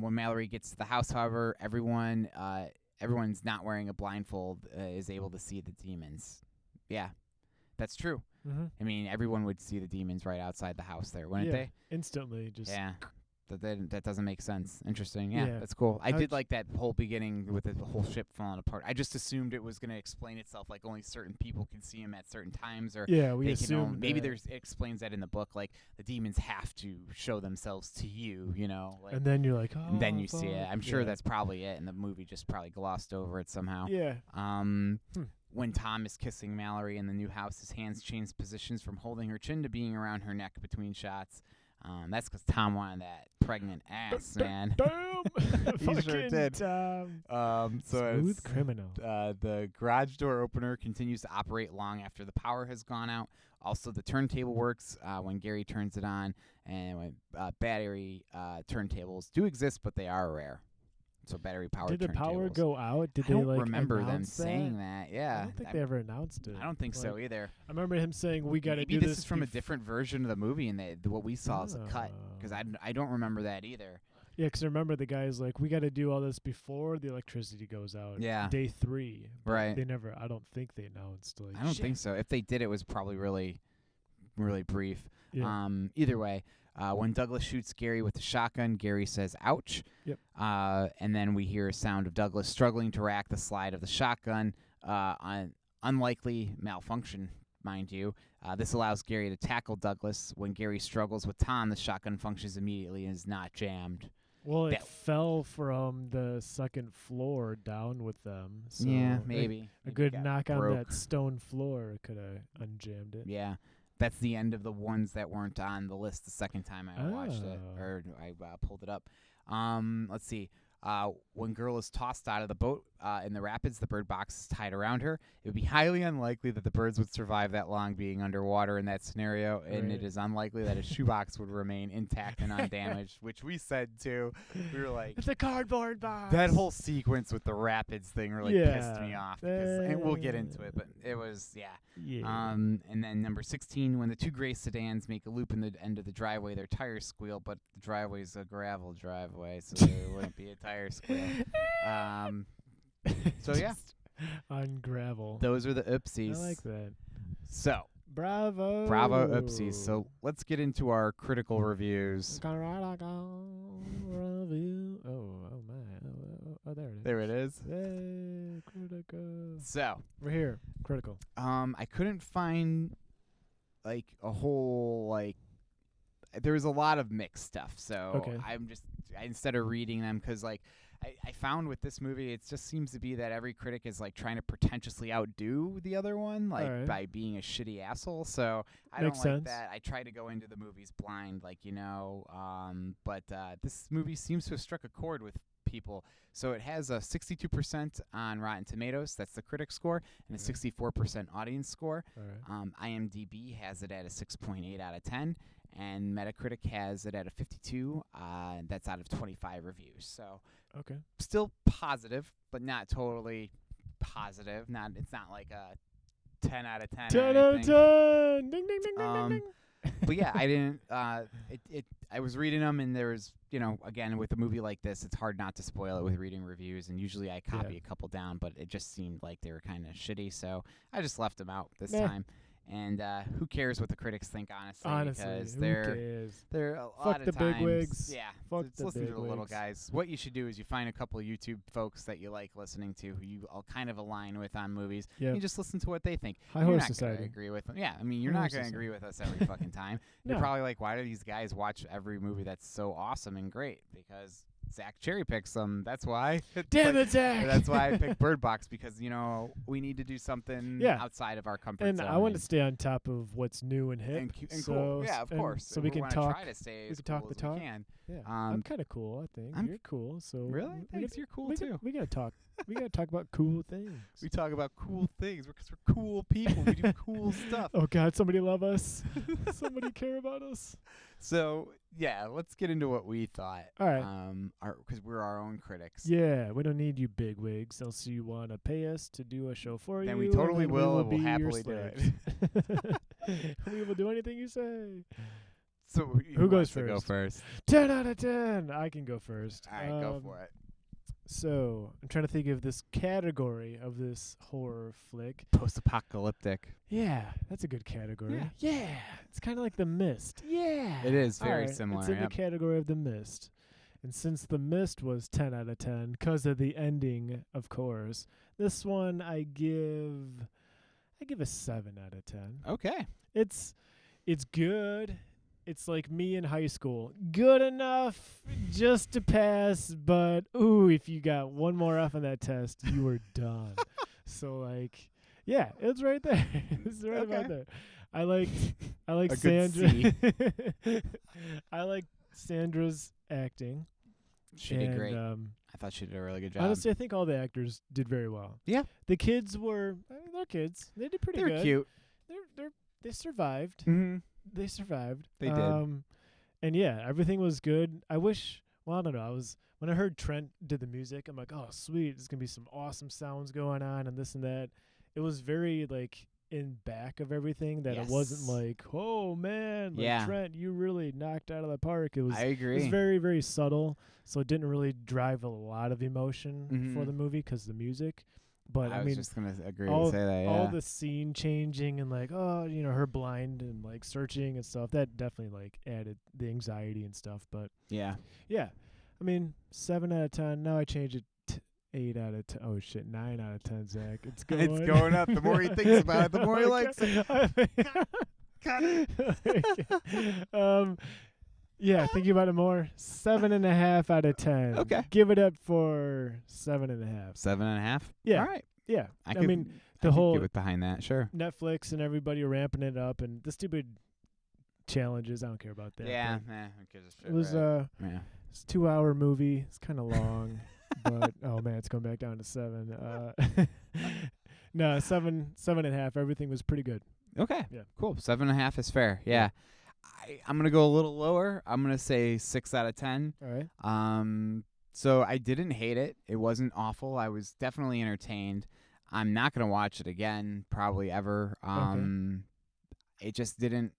When Mallory gets to the house, however, everyone's not wearing a blindfold is able to see the demons. Yeah, that's true. Mm-hmm. I mean, everyone would see the demons right outside the house there, wouldn't Yeah, they? instantly. Just Yeah. That doesn't make sense. Interesting. Yeah, Yeah. that's cool. I How'd did you- like that whole beginning with the whole ship falling apart. I just assumed it was going to explain itself, like only certain people can see him at certain times, or yeah, we they can assume maybe that. it explains that in the book, like the demons have to show themselves to you, like, And then you're like, oh. and then you see it. fuck. I'm sure Yeah. that's probably it, and the movie just probably glossed over it somehow. Yeah. When Tom is kissing Mallory in the new house, his hands change positions from holding her chin to being around her neck between shots. That's 'cause Tom wanted that pregnant ass, man. Damn. He sure Fucking did. Tom. So Smooth it's, criminal. the garage door opener continues to operate long after the power has gone out. Also, the turntable works when Gary turns it on, and when battery turntables do exist, but they are rare. So battery-powered Did the power turntables. go out? Did I don't they like remember them announce saying that. Yeah, I don't think they ever announced it. I don't think so Like, either. I remember him saying we got to Maybe do this this is from a bef- different version of the movie, and what we saw is a cut. Because I don't remember that either. Yeah, because I remember the guy's like, we got to do all this before the electricity goes out. Yeah. Day 3. But Right. They never. I don't think they announced. Like, I don't shit. think so. If they did, it was probably really, really brief. Yeah. Either way, when Douglas shoots Gary with the shotgun, Gary says, "Ouch." Yep. And then we hear a sound of Douglas struggling to rack the slide of the shotgun. Unlikely malfunction, mind you. This allows Gary to tackle Douglas. When Gary struggles with Tom, the shotgun functions immediately and is not jammed. Well, it that- fell from the second floor down with them. So yeah, like, maybe. A Maybe it good got knock on broke. that stone floor could have unjammed it. Yeah. That's the end of the ones that weren't on the list the second time I watched it, Oh. or I pulled it up. Let's see. When Girl is tossed out of the boat in the rapids, the bird box is tied around her. It would be highly unlikely that the birds would survive that long being underwater in that scenario, and it Right. is unlikely that a shoebox would remain intact and undamaged, which we said too. We were like, It's a cardboard box. that whole sequence with the rapids thing really pissed me Yeah. off, because, and we'll get into it, but it was, yeah. Yeah. And then number 16, when the two gray sedans make a loop in the end of the driveway, their tires squeal, but the driveway's a gravel driveway, so there wouldn't be a tire squeal. So yeah, Just on gravel. those are the oopsies. I like that. So, Bravo. bravo oopsies. So let's get into our critical reviews. Review. Oh my. Oh, there it is. There it is. Hey, critical. So, We're here. Critical. I couldn't find like a whole there was a lot of mixed stuff. So Okay. instead of reading them, because I found with this movie, it just seems to be that every critic is like trying to pretentiously outdo the other one, like Alright. by being a shitty asshole. So I Makes don't like sense. that. I try to go into the movies blind, but this movie seems to have struck a chord with people. So it has a 62% on Rotten Tomatoes, that's the critic score, and a Okay. 64% audience score. All right. IMDb has it at a 6.8 out of 10, and Metacritic has it at a 52. That's out of 25 reviews. So Okay. still positive, but not totally positive. It's not like a 10 out of 10. or 10 out of anything. 10. Ding, ding, ding, ding, Um, ding, ding. But yeah, I didn't. I was reading them, and there was, again, with a movie like this, it's hard not to spoil it with reading reviews. And usually I copy Yeah. a couple down, but it just seemed like they were kind of shitty, so I just left them out this Meh. time. And who cares what the critics think, honestly? Honestly, because who they're cares? they're a Fuck lot of the times, bigwigs. yeah. Fuck Just the listen to the little bigwigs. guys. What you should do is you find a couple of YouTube folks that you like listening to, who you all kind of align with on movies. Yeah. You just listen to what they think. High You're Horse not Society. gonna agree with them. Yeah, I mean, you're High not Horse gonna Society. agree with us every fucking time. You're No. probably like, why do these guys watch every movie that's so awesome and great? Because Zach cherry picks them. That's why. Damn Like, it, Zach. That's why I picked Bird Box, because we need to do something Yeah. outside of our comfort And zone. I want to stay on top of what's new and hip. and so, cool. Yeah, of and course. So we can wanna talk. Try to stay we as can talk cool the as talk. we can. Yeah, I'm Um, kind of cool. I think I'm you're cool. So Really? we Thanks. gotta- You're cool we too. We gotta talk. We gotta talk about cool things. We talk about cool things because we're cool people. We do cool stuff. Oh God, somebody love us. Somebody care about us. So yeah, let's get into what we thought. All right. Because we're our own critics. Yeah, we don't need you big wigs unless you want to pay us to do a show for you. Then we and totally then will, We and we'll be your happily do it. slaves. We will do anything you say. So Who goes wants to Go first. 10 out of 10. I can go first. All right, go for it. So I'm trying to think of this category of this horror flick. Post-apocalyptic. Yeah, that's a good category. Yeah. Yeah, it's kind of like The Mist. Yeah, It is All very right, similar. It's in Yep. the category of The Mist. And since The Mist was 10 out of 10 because of the ending, of course, this one I give a 7 out of 10. Okay. It's good. It's like me in high school. Good enough just to pass, but ooh, if you got one more F on that test, you were done. So like, yeah, it's right there. It's right about Okay. there. I like A good Sandra. I like Sandra's acting. She did great. And, I thought she did a really good job. honestly, I think all the actors did very well. Yeah. The kids were, they're kids. They did pretty They're good. cute. They survived. Mm-hmm. They survived. They did. And yeah, everything was good. I wish. Well, I don't know. When I heard Trent did the music, I'm like, oh sweet, there's gonna be some awesome sounds going on and this and that. It was very like in back of everything that it wasn't Yes. like, oh man, like Yeah. Trent, you really knocked out of the park. It was. I It agree. was very, very subtle, so it didn't really drive a lot of emotion for Mhm. the movie because the music. But I I was mean, just gonna agree all- to say that. Yeah. all the scene changing and like, oh, her blind and like searching and stuff, that definitely like added the anxiety and stuff. But yeah. yeah, I mean, 7 out of 10. Now I change it to 8 out of 10. Oh shit, 9 out of 10, Zach. It's going. It's going up. The more he thinks about it, the more he likes it. Cut it. Yeah, thinking about it more. 7.5 out of 10. Okay. Give it up for 7.5. 7.5. Yeah. All right. Yeah. I could, mean, I the could whole get with behind that. Sure. Netflix and everybody ramping it up and the stupid challenges. I don't care about that. Yeah. but Who gives a shit, It was right? Yeah. it's a 2-hour movie. It's kind of long, but oh man, it's going back down to 7. No, 7.5. Everything was pretty good. Okay. Yeah. Cool. 7.5 is fair. Yeah. I'm gonna go a little lower. I'm gonna say 6 out of 10. All right. So I didn't hate it. It wasn't awful. I was definitely entertained. I'm not gonna watch it again, probably ever. It just didn't.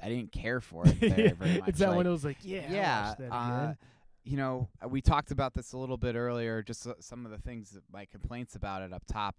I didn't care for it very much. It's that Like, one. It was like, yeah, I'll yeah. watch that again. We talked about this a little bit earlier. Just some of the things, my complaints about it up top.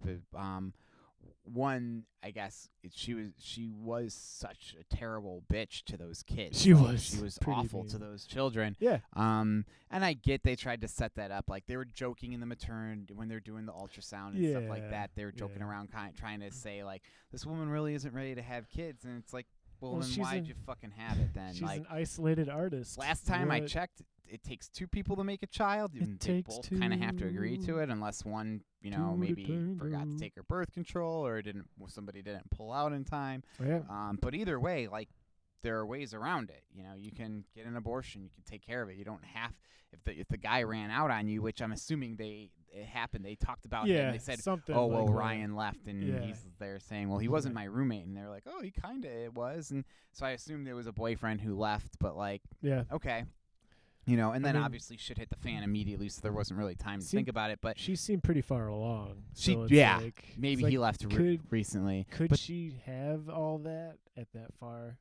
One, I guess she was such a terrible bitch to those kids. She Like, was she was pretty awful to mean. those children. Yeah. And I get they tried to set that up, like they were joking in the maternity when they're doing the ultrasound and stuff like Yeah, that. They were joking yeah. around, trying to say like, this woman really isn't ready to have kids, and it's like, well, Well, then she's why'd an- you fucking have it then? She's Like, an isolated artist. last time I What- checked, it takes 2 people to make a child. And they takes both kind of have to agree to 2 it, unless one, two to maybe forgot to tango. take her birth control or somebody didn't pull out in time. Yeah. But either way, like, there are ways around it. You can get an abortion. You can take care of it. You don't have if the guy ran out on you, which I'm assuming it happened. They talked about him. Yeah. They said, something. oh well, like that. Ryan left, and Yeah. he's there saying, well, he wasn't Right. my roommate, and they're like, oh, he kind of was, and so I assumed it was a boyfriend who left, but like, Yeah. okay. And then mean- obviously shit hit the fan immediately, so there wasn't really time to Seem- think about it. But She seemed pretty far along. She- so it's yeah, like, it's maybe like, he left recently. Could but she have all that at that far?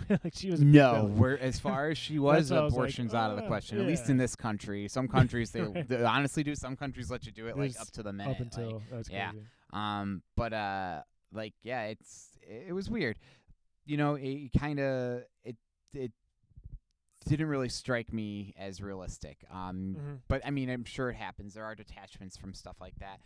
Like she was. A No, big we're as far as she was, That's why I was like, abortion's out of the question. At least yeah. in this country, some countries Right. they honestly do. Some countries let you do it like There's up to the minute. up until that's yeah. crazy. Like yeah, it was weird. It didn't really strike me as realistic. Mhm. But I mean, I'm sure it happens. There are detachments from stuff like that.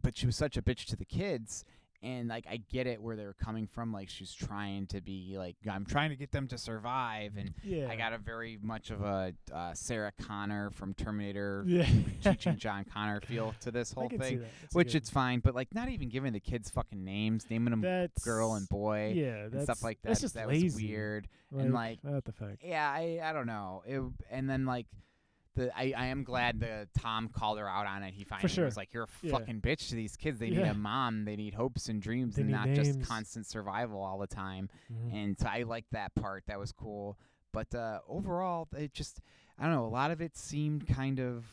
But she was such a bitch to the kids, And like I get it where they're coming from, like she's trying to be like, I'm trying to get them to survive, and Yeah. I got a very much of a Sarah Connor from Terminator Yeah. teaching John Connor feel to this I whole can see thing, that. That's which good. it's fine, but like not even giving the kids fucking names, naming them That's girl and boy Yeah, and that's stuff like that. That's just that lazy. was weird. And like, what the fuck? yeah, I don't know. And then like I am glad the Tom called her out on it. He finally sure. was like, "You're a Yeah. fucking bitch to these kids. They need Yeah. a mom. They need hopes and dreams, They and need not just names. constant survival all the time." Mhm. And so I liked that part. That was cool. But overall, it just, I don't know. A lot of it seemed kind of,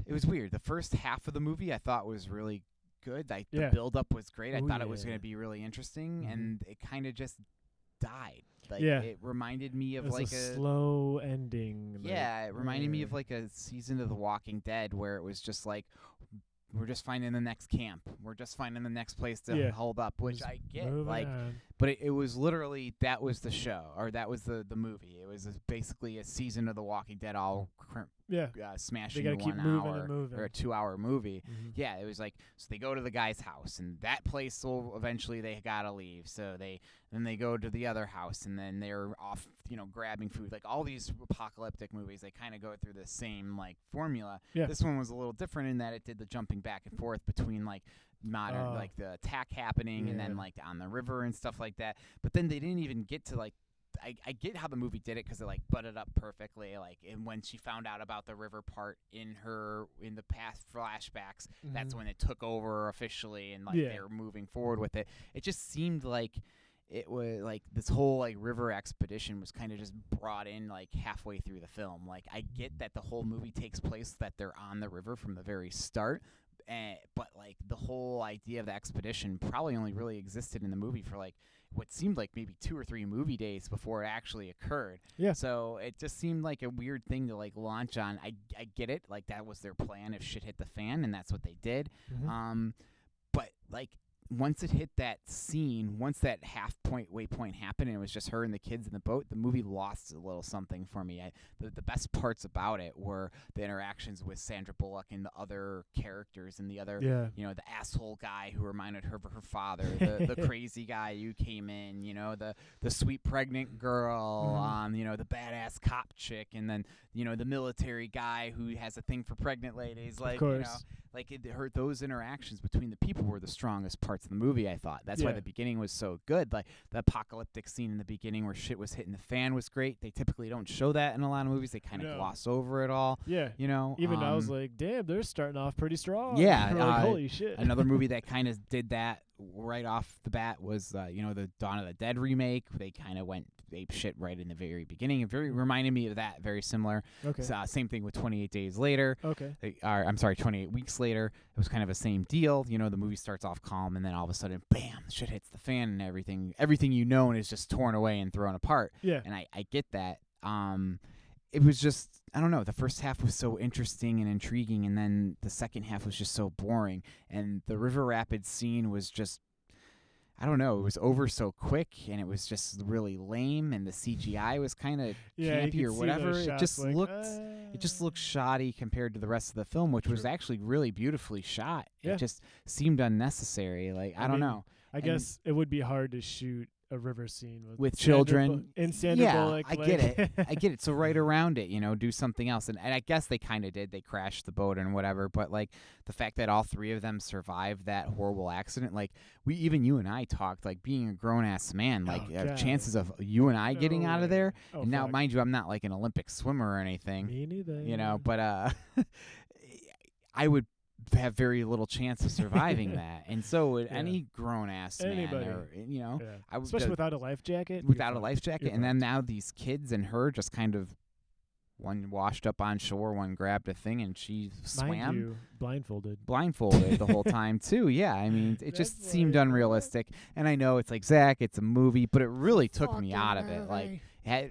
it was weird. The first half of the movie I thought was really good. The Yeah. build up was great. I Oh, thought it was yeah. going to be really interesting, Mhm. and it kind of just died. Like Yeah. it reminded me It of was like a slow ending. like, yeah, it reminded me of yeah. like a season of The Walking Dead where it was just like, we're just finding the next camp. We're just finding the next place to Yeah. hold up, which Just I get. moving Like, on. but it was literally, that was the show, or that was the movie. It was basically a season of The Walking Dead all Yeah. smashing They in gotta keep 1 moving hour and moving. or a 2-hour movie. Mhm. Yeah, it was like, so they go to the guy's house, and that place will eventually they gotta leave. So then they go to the other house, and then they're off, grabbing food. Like all these apocalyptic movies, they kind of go through the same like formula. Yeah. This one was a little different in that it did the jumping back and forth between like modern, Oh. like the attack happening, and then Yeah. like on the river and stuff like that. But then they didn't even get to like. I get how the movie did it because it like butted up perfectly. Like, and when she found out about the river part in the past flashbacks, that's Mhm. when it took over officially, and like Yeah. they were moving forward with it. It just seemed like it was like this whole like river expedition was kind of just brought in like halfway through the film. Like I get that the whole movie takes place that they're on the river from the very start. But like the whole idea of the expedition probably only really existed in the movie for like what seemed like maybe 2 or 3 movie days before it actually occurred. Yeah. So it just seemed like a weird thing to like launch on. I get it, like that was their plan if shit hit the fan, and that's what they did. Mhm. But like once it hit that scene, once that waypoint happened, and it was just her and the kids in the boat, the movie lost a little something for me. The best parts about it were the interactions with Sandra Bullock and the other characters, and the other, Yeah. the asshole guy who reminded her of her father, the crazy guy who came in, the sweet pregnant girl, Mhm. the badass cop chick, and then the military guy who has a thing for pregnant ladies, like Of course. like those interactions between the people were the strongest parts of the movie. I thought that's why Yeah. the beginning was so good. Like the apocalyptic scene in the beginning where shit was hitting the fan was great. They typically don't show that in a lot of movies. They kind of No. gloss over it all. Yeah. Even I was like, damn, they're starting off pretty strong. Yeah, Like, holy shit. another movie that kind of did that right off the bat was the Dawn of the Dead remake. They kind of went ape shit right in the very beginning. It very reminded me of that. Very similar. Okay. Same thing with 28 Days Later. Okay. I'm sorry, 28 Weeks Later. It was kind of the same deal. The movie starts off calm, and then all of a sudden, bam, shit hits the fan, and everything you know is just torn away and thrown apart. Yeah. And I get that. It was just, I don't know, the first half was so interesting and intriguing, and then the second half was just so boring. And the River Rapids scene was just, I don't know, it was over so quick, and it was just really lame, and the CGI was kind of Yeah. you campy could or see whatever. those It shots, just like, looked shoddy compared to the rest of the film, which was True. actually really beautifully shot. Yeah. It just seemed unnecessary. Like, I don't mean, know. I And- guess it would be hard to shoot a river scene With Sandra children. and Sandra Yeah, Bullock. I get it. I get it. So right around it, do something else. And I guess they kind of did. They crashed the boat and whatever. But like the fact that all 3 of them survived that horrible accident, like you and I talked, like being a grown ass man, like Oh, God. chances of you and I getting No out of way. there. Oh, And now, fuck. mind you, I'm not like an Olympic swimmer or anything, Me neither. but I would have very little chance of surviving that. And so would Yeah. any grown ass man, Anybody. or Yeah. I would Especially without a life jacket. you're without a fucked. life jacket. You're And then fucked. now these kids and her just kind of, one washed up on shore, one grabbed a thing, and she Mind swam you, blindfolded. blindfolded the whole time too. Yeah, I mean, it just That's seemed like, unrealistic. And I know it's like, Zach, it's a movie, but it really took me out of it. Like, had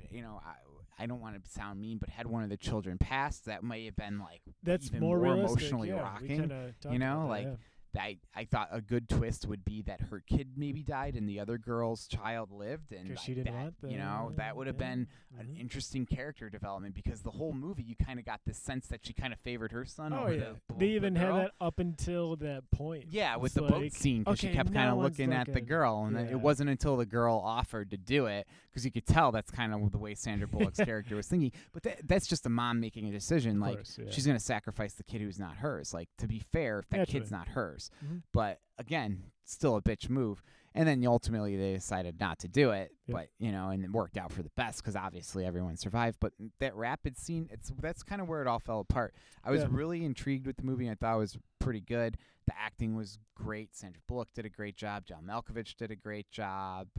I don't want to sound mean, but had one of the children passed, that may have been like That's even more realistic. emotionally yeah, rocking. We kinda talked you know, about that, like yeah. I thought a good twist would be that her kid maybe died and the other girl's child lived, and 'Cause she didn't that, want that. you know, that would have been an Mhm. interesting character development, because the whole movie you kind of got this sense that she kind of favored her son Oh over yeah, the they even had girl. that up until that point. Yeah, with It's the boat like, scene, because she okay, kept kind now of one's looking at the looking. girl, and then Yeah. it wasn't until the girl offered to do it, because you could tell that's kind of the way Sandra Bullock's character was thinking. But that's just a mom making a decision. Of Like, course, yeah. she's going to sacrifice the kid who's not hers. Like, to be fair, that Naturally. kid's not hers. Mhm. But again, still a bitch move. And then ultimately they decided not to do it, Yep. but you know, and it worked out for the best because obviously everyone survived. But that rapid scene, that's kind of where it all fell apart. I was Yeah. really intrigued with the movie. I thought it was pretty good. The acting was great. Sandra Bullock did a great job. John Malkovich did a great job.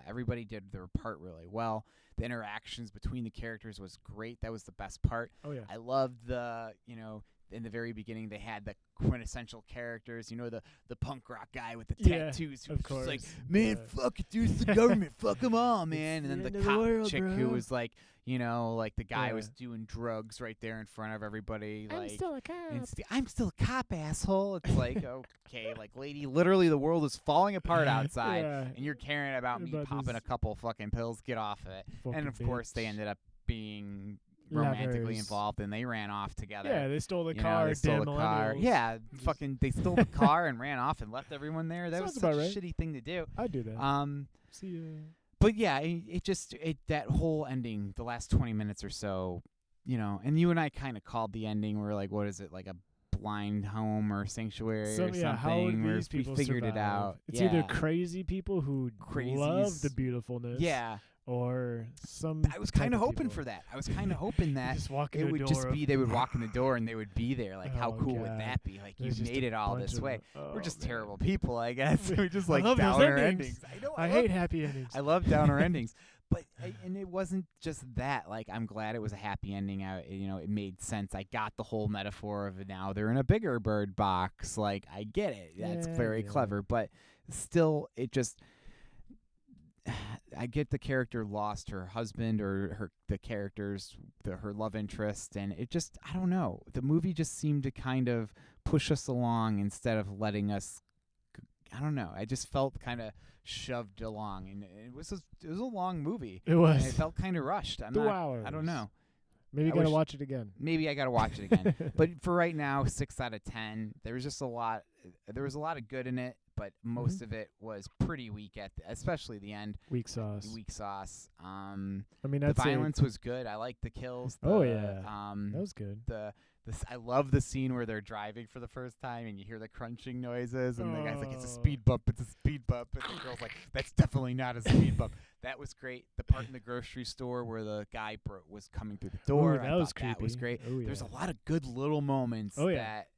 Everybody did their part really well. The interactions between the characters was great. That was the best part. Oh yeah. I loved in the very beginning they had the quintessential characters, the punk rock guy with the Yeah, tattoos who of was just like, course. man, Yeah. fuck it, dude, it's the government, fuck them all, man. the And then end the of the cop world, chick who bro. was like, like the guy was Yeah. doing drugs right there in front of everybody. I'm Like, still a cop. I'm still a cop, asshole. It's like, okay, like, lady, literally the world is falling apart outside, Yeah. and you're caring about me About popping this a couple fucking pills. Get off of it. And Fucking of course, they bitch. ended up being romantically Lovers. involved, and they ran off together. Yeah, they stole the You know, car. they stole damn the car. millennials. Yeah, fucking, they stole the car and ran off and left everyone there. That was Sounds such about a right. shitty thing to do. I'd do that. See ya. But yeah, that whole ending, the last 20 minutes or so, and you and I kind of called the ending. We were like, what is it, like a blind home or sanctuary or Yeah, how would something? these people we figured survive? it out. It's yeah. either crazy people who love the Crazies. beautifulness, Yeah, or some. I was type kind of of hoping people. for that. I was kind of hoping that Just walk in it the would door just of- be they would walk in the door and they would be there. Like, how Oh, cool would God. that be? Like, you There's just made a it all bunch this of way. them. We're Oh, just man. terrible people, I guess. We just like love those downer endings. endings. I know. I love hate happy endings. I love downer endings, but and it wasn't just that. Like, I'm glad it was a happy ending. It made sense. I got the whole metaphor of now they're in a bigger bird box. Like, I get it. That's Yeah, very yeah. clever, but still, it just. I get the character lost her husband or her love interest, and it just, I don't know. The movie just seemed to kind of push us along instead of letting us. I don't know. I just felt kind of shoved along, and it was a long movie. It And was it felt kind of rushed. 2 hours. I don't know. Maybe you I gotta wish- watch it again. Maybe I gotta watch it again. But for right now, 6 out of 10. There was just a lot. There was a lot of good in it, but most of it was pretty weak especially the end. Weak sauce. Weak sauce. I mean, The that's violence was good. I liked the kills. Oh, The, yeah. That was good. I love the scene where they're driving for the first time and you hear the crunching noises and the guy's like, it's a Oh. speed bump, it's a speed bump, and the girl's like, that's definitely not a speed bump. That was great. The part in the grocery store where the guy was coming through the door, Ooh, I that was thought that was creepy. great. Oh, There's yeah. a lot of good little moments Oh, yeah. that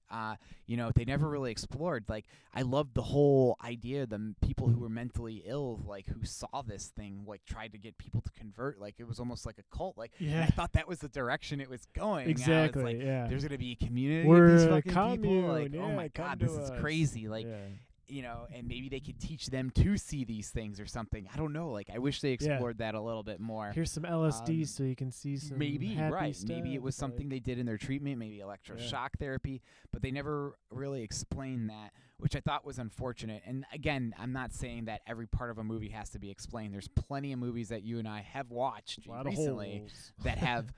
they never really explored. Like, I loved the whole idea of the people who were mentally ill, like, who saw this thing, like, tried to get people to convert. Like, it was almost like a cult. Like, and I Yeah. thought that was the direction it was going. I was Exactly. like, yeah. there's gonna be a community We're of these a fucking people. commune, Like, oh yeah, my come god, to this is us. crazy. Like, yeah. and maybe they could teach them to see these things or something. I don't know. Like, I wish they explored that a little bit more. Here's some LSD um, so you can see some Maybe happy right. stuff. Maybe it was like- something they did in their treatment. Maybe electroshock therapy, but they never really explained that, which I thought was unfortunate. And again, I'm not saying that every part of a movie has to be explained. There's plenty of movies that you and I have watched a lot recently of holes. that have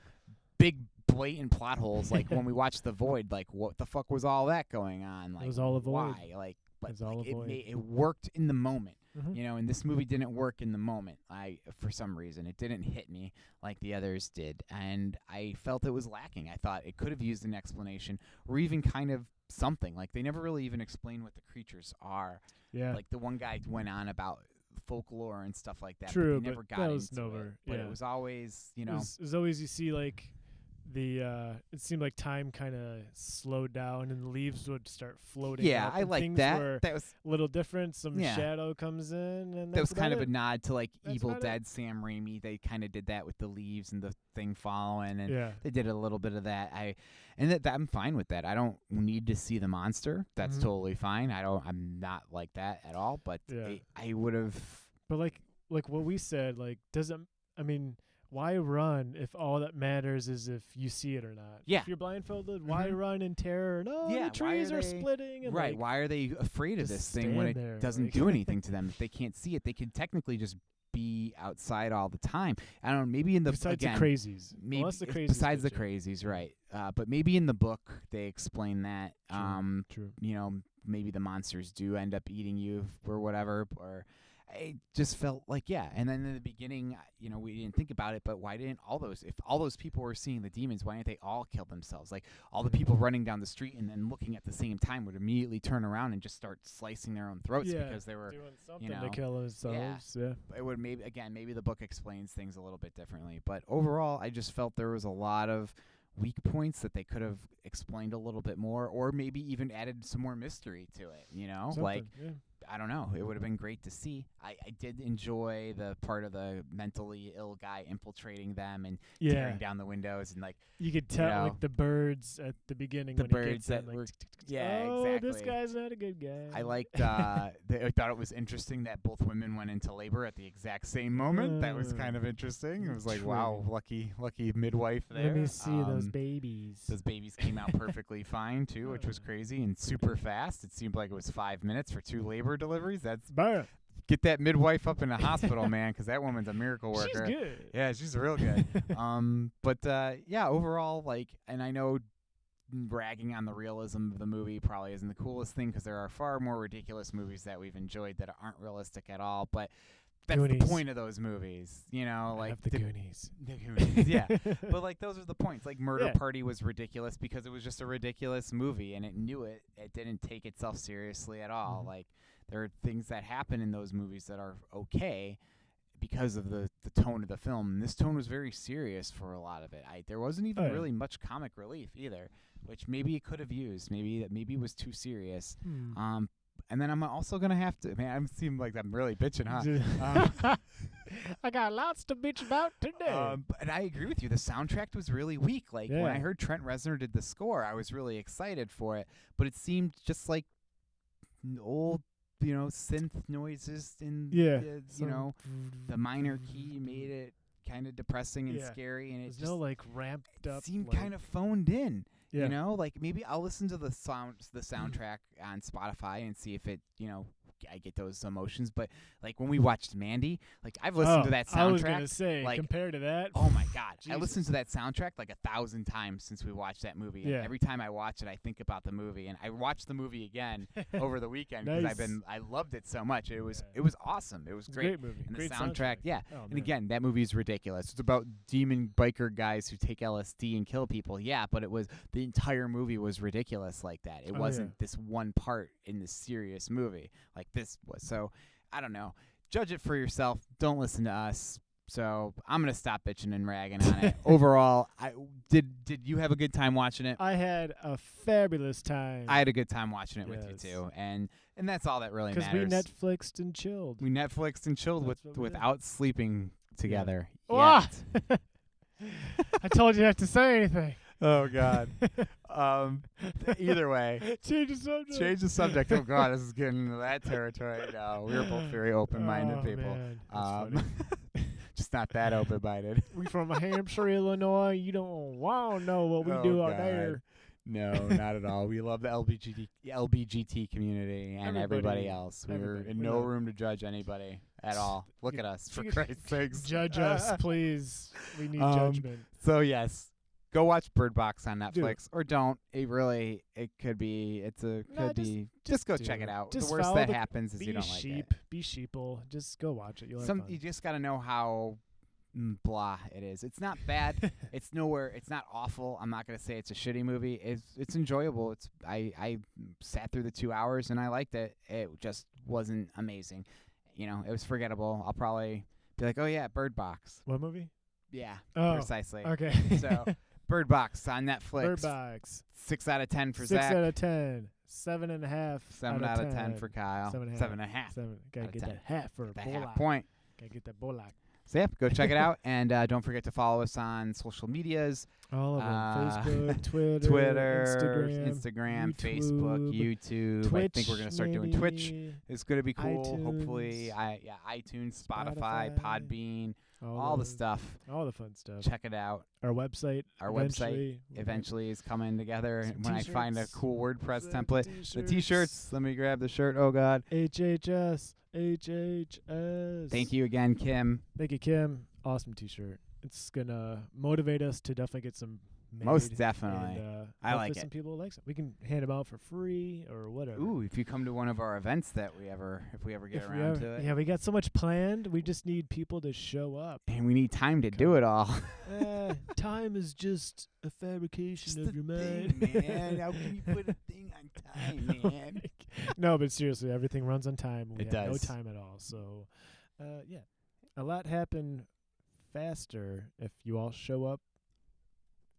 big blatant plot holes. Like when we watched The Void, like what the fuck was all that going on? Like, was all a void. why? Like, but was all like, a void. it worked in the moment. Mhm. And this movie didn't work in the moment. For some reason, it didn't hit me like the others did, and I felt it was lacking. I thought it could have used an explanation, or even kind of something. Like, they never really even explain what the creatures are. Yeah. Like, the one guy went on about folklore and stuff like that. True, but they never but got that was into never- it. But yeah. it was always, It was always you see like it seemed like time kind of slowed down and the leaves would start floating. yeah, up I and like things that. Were That was a little different. Some Yeah. shadow comes in, and that was that's kind of about a nod to like That's Evil about it. Dead, Sam Raimi. They kind of did that with the leaves and the thing following, and Yeah. they did a little bit of that. I'm fine with that. I don't need to see the monster. That's Mhm. totally fine. I'm not like that at all. But Yeah. I would have. But like what we said, like doesn't I mean why run if all that matters is if you see it or not? Yeah. If you're blindfolded, why Mhm. run in terror? No, Yeah, the why trees are are they- splitting. And Right. like, Why are they afraid of just this thing when it stand there, doesn't like- do anything to them? If they can't see it, they can technically just be outside all the time. I don't know. Maybe in the besides again, the crazies. maybe Unless the crazies besides the get you. crazies, right? But maybe in the book they explain that. True. True. You know, maybe the monsters do end up eating you or whatever. Or I just felt like, yeah. And then in the beginning, you know, we didn't think about it, but why didn't if all those people were seeing the demons, why didn't they all kill themselves? Like all the people running down the street and then looking at the same time would immediately turn around and just start slicing their own throats Yeah, because they were. doing something know, to kill themselves. Yeah. It would maybe the book explains things a little bit differently, but overall, I just felt there was a lot of weak points that they could have explained a little bit more, or maybe even added some more mystery to it. You know, like. Something, yeah. I don't know. It would have been great to see. I did enjoy the part of the mentally ill guy infiltrating them and Yeah. tearing down the windows and like You could tell know, like the birds at the beginning the when birds he gets that in, like, were- tick, tick, tick, tick, yeah, oh, this exactly. guy's not a good guy. I liked. I thought it was interesting that both women went into labor at the exact same moment. That was kind of interesting. It was like, wow, lucky midwife there. Let me see those Um, babies. Those babies came out perfectly fine too, which was crazy and super fast. It seemed like it was 5 minutes for 2 labor deliveries. That's Bam. get that midwife up in the hospital, man, because that woman's a miracle She's worker. good. Yeah, she's real good. Yeah, overall, like, and I know bragging on the realism of the movie probably isn't the coolest thing because there are far more ridiculous movies that we've enjoyed that aren't realistic at all. But that's the Goonies. point of those movies, you know, I like love the Goonies. the Goonies, yeah. But like those are the points. Like Murder Yeah. Party was ridiculous because it was just a ridiculous movie and it knew it. It didn't take itself seriously at all. Mhm. Like there are things that happen in those movies that are okay because of the tone of the film. And this tone was very serious for a lot of it. There wasn't even Oh, yeah. really much comic relief either, which maybe it could have used. Maybe it was too serious. Hmm. And then I'm also gonna have to. Man, I seem like I'm really bitching, huh? I got lots to bitch about today. But I agree with you. The soundtrack was really weak. Like when I Yeah. heard Trent Reznor did the score, I was really excited for it. But it seemed just like old, synth noises in, Yeah. the minor key made it kind of depressing and Yeah. scary, and it There's just no like ramped up. seemed like, kind of phoned in. Yeah. You know, like maybe I'll listen to the soundtrack on Spotify and see if it, I get those emotions. But like when we watched Mandy, like I've listened to that soundtrack. I was gonna say like, compared to that. Oh my God! I Jesus. listened to that soundtrack like 1,000 times since we watched that movie. And Yeah. every time I watch it, I think about the movie, and I watched the movie again over the weekend because Nice. I loved it so much. It was Yeah. awesome. It was It's a great. movie. And Great the soundtrack, yeah. Oh, And man. again, that movie is ridiculous. It's about demon biker guys who take LSD and kill people. Yeah, but the entire movie was ridiculous like that. It Oh, wasn't yeah. this one part in this serious movie like this was. So I don't know. Judge it for yourself. Don't listen to us. So I'm gonna stop bitching and ragging on it. Overall, did you have a good time watching it? I had a fabulous time. I had a good time watching it with you Yes. too, and that's all that really Because we matters. Netflixed and chilled. We Netflixed and chilled That's what we did. without sleeping together. Ah! yet. I told you not to say anything. Oh God. Either way, Change the subject. change the subject. Oh God, this is getting into that territory. No, we're both very open-minded Oh, people. man. That's funny. Just not that open-minded. We from Hampshire, Illinois. You don't know what we Oh, do out God. there. No, not at all. We love the LBGT community and everybody else. We're everybody. in We no love it. room to judge anybody at all. Look at us, for Ju- Christ's sakes. Judge us, please. We need Um, judgment. So yes, go watch Bird Box on Do it. Netflix or don't. It could be. No, Just go do check it. it out. Just The worst follow that the- happens is Be you don't like sheep. it. Be sheeple. Just go watch it. You'll have You fun. just gotta know how blah it is. It's not bad. It's nowhere. It's not awful. I'm not gonna say it's a shitty movie. It's enjoyable. I sat through the 2 hours and I liked it. It just wasn't amazing. It was forgettable. I'll probably be like, oh yeah, Bird Box. What movie? Yeah, Oh, precisely. okay. So Bird Box on Netflix. Bird Box. 6 out of 10 for 6 Zach. out of 10. 7.5. 7 out of 10 for Kyle. 7.5. 7.5. 7. Gotta out of get 10. that half for a The half Bolak. point. Gotta get that Bolak. So, yep, go check it out. And don't forget to follow us on social medias. All of them. Facebook, Twitter, Instagram, Facebook, YouTube. Twitch, I think we're going to start doing Twitch. maybe, It's going to be cool. Hopefully, iTunes. iTunes, Spotify, Spotify. Podbean, all the those- stuff. All the fun stuff. Check it out. Our website. Our website eventually is coming together. Some When I find a t-shirts. cool WordPress Some template. The t-shirts. Let me grab the shirt. Oh, God. HHS. HHS. Thank you again, Kim. Thank you, Kim. Awesome t-shirt. It's going to motivate us to definitely get some made. Most definitely. And, I like hopefully it. some people like some. We can hand them out for free or whatever. Ooh, if you come to one of our events if we ever get If we around ever- to it. Yeah, we got so much planned. We just need people to show up. And we need time to do it all. Time is just a fabrication Just of a your thing, mind. man. How can you put a thing on time, man? No, but seriously, everything runs on time. We It have does. no time at all. So, yeah, a lot happen faster if you all show up,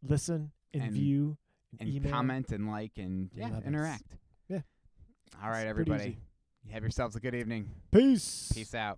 listen, and And- view, And email. comment and like and Love us. interact. Yeah. All right, It's pretty everybody. easy. Have yourselves a good evening. Peace. Peace out.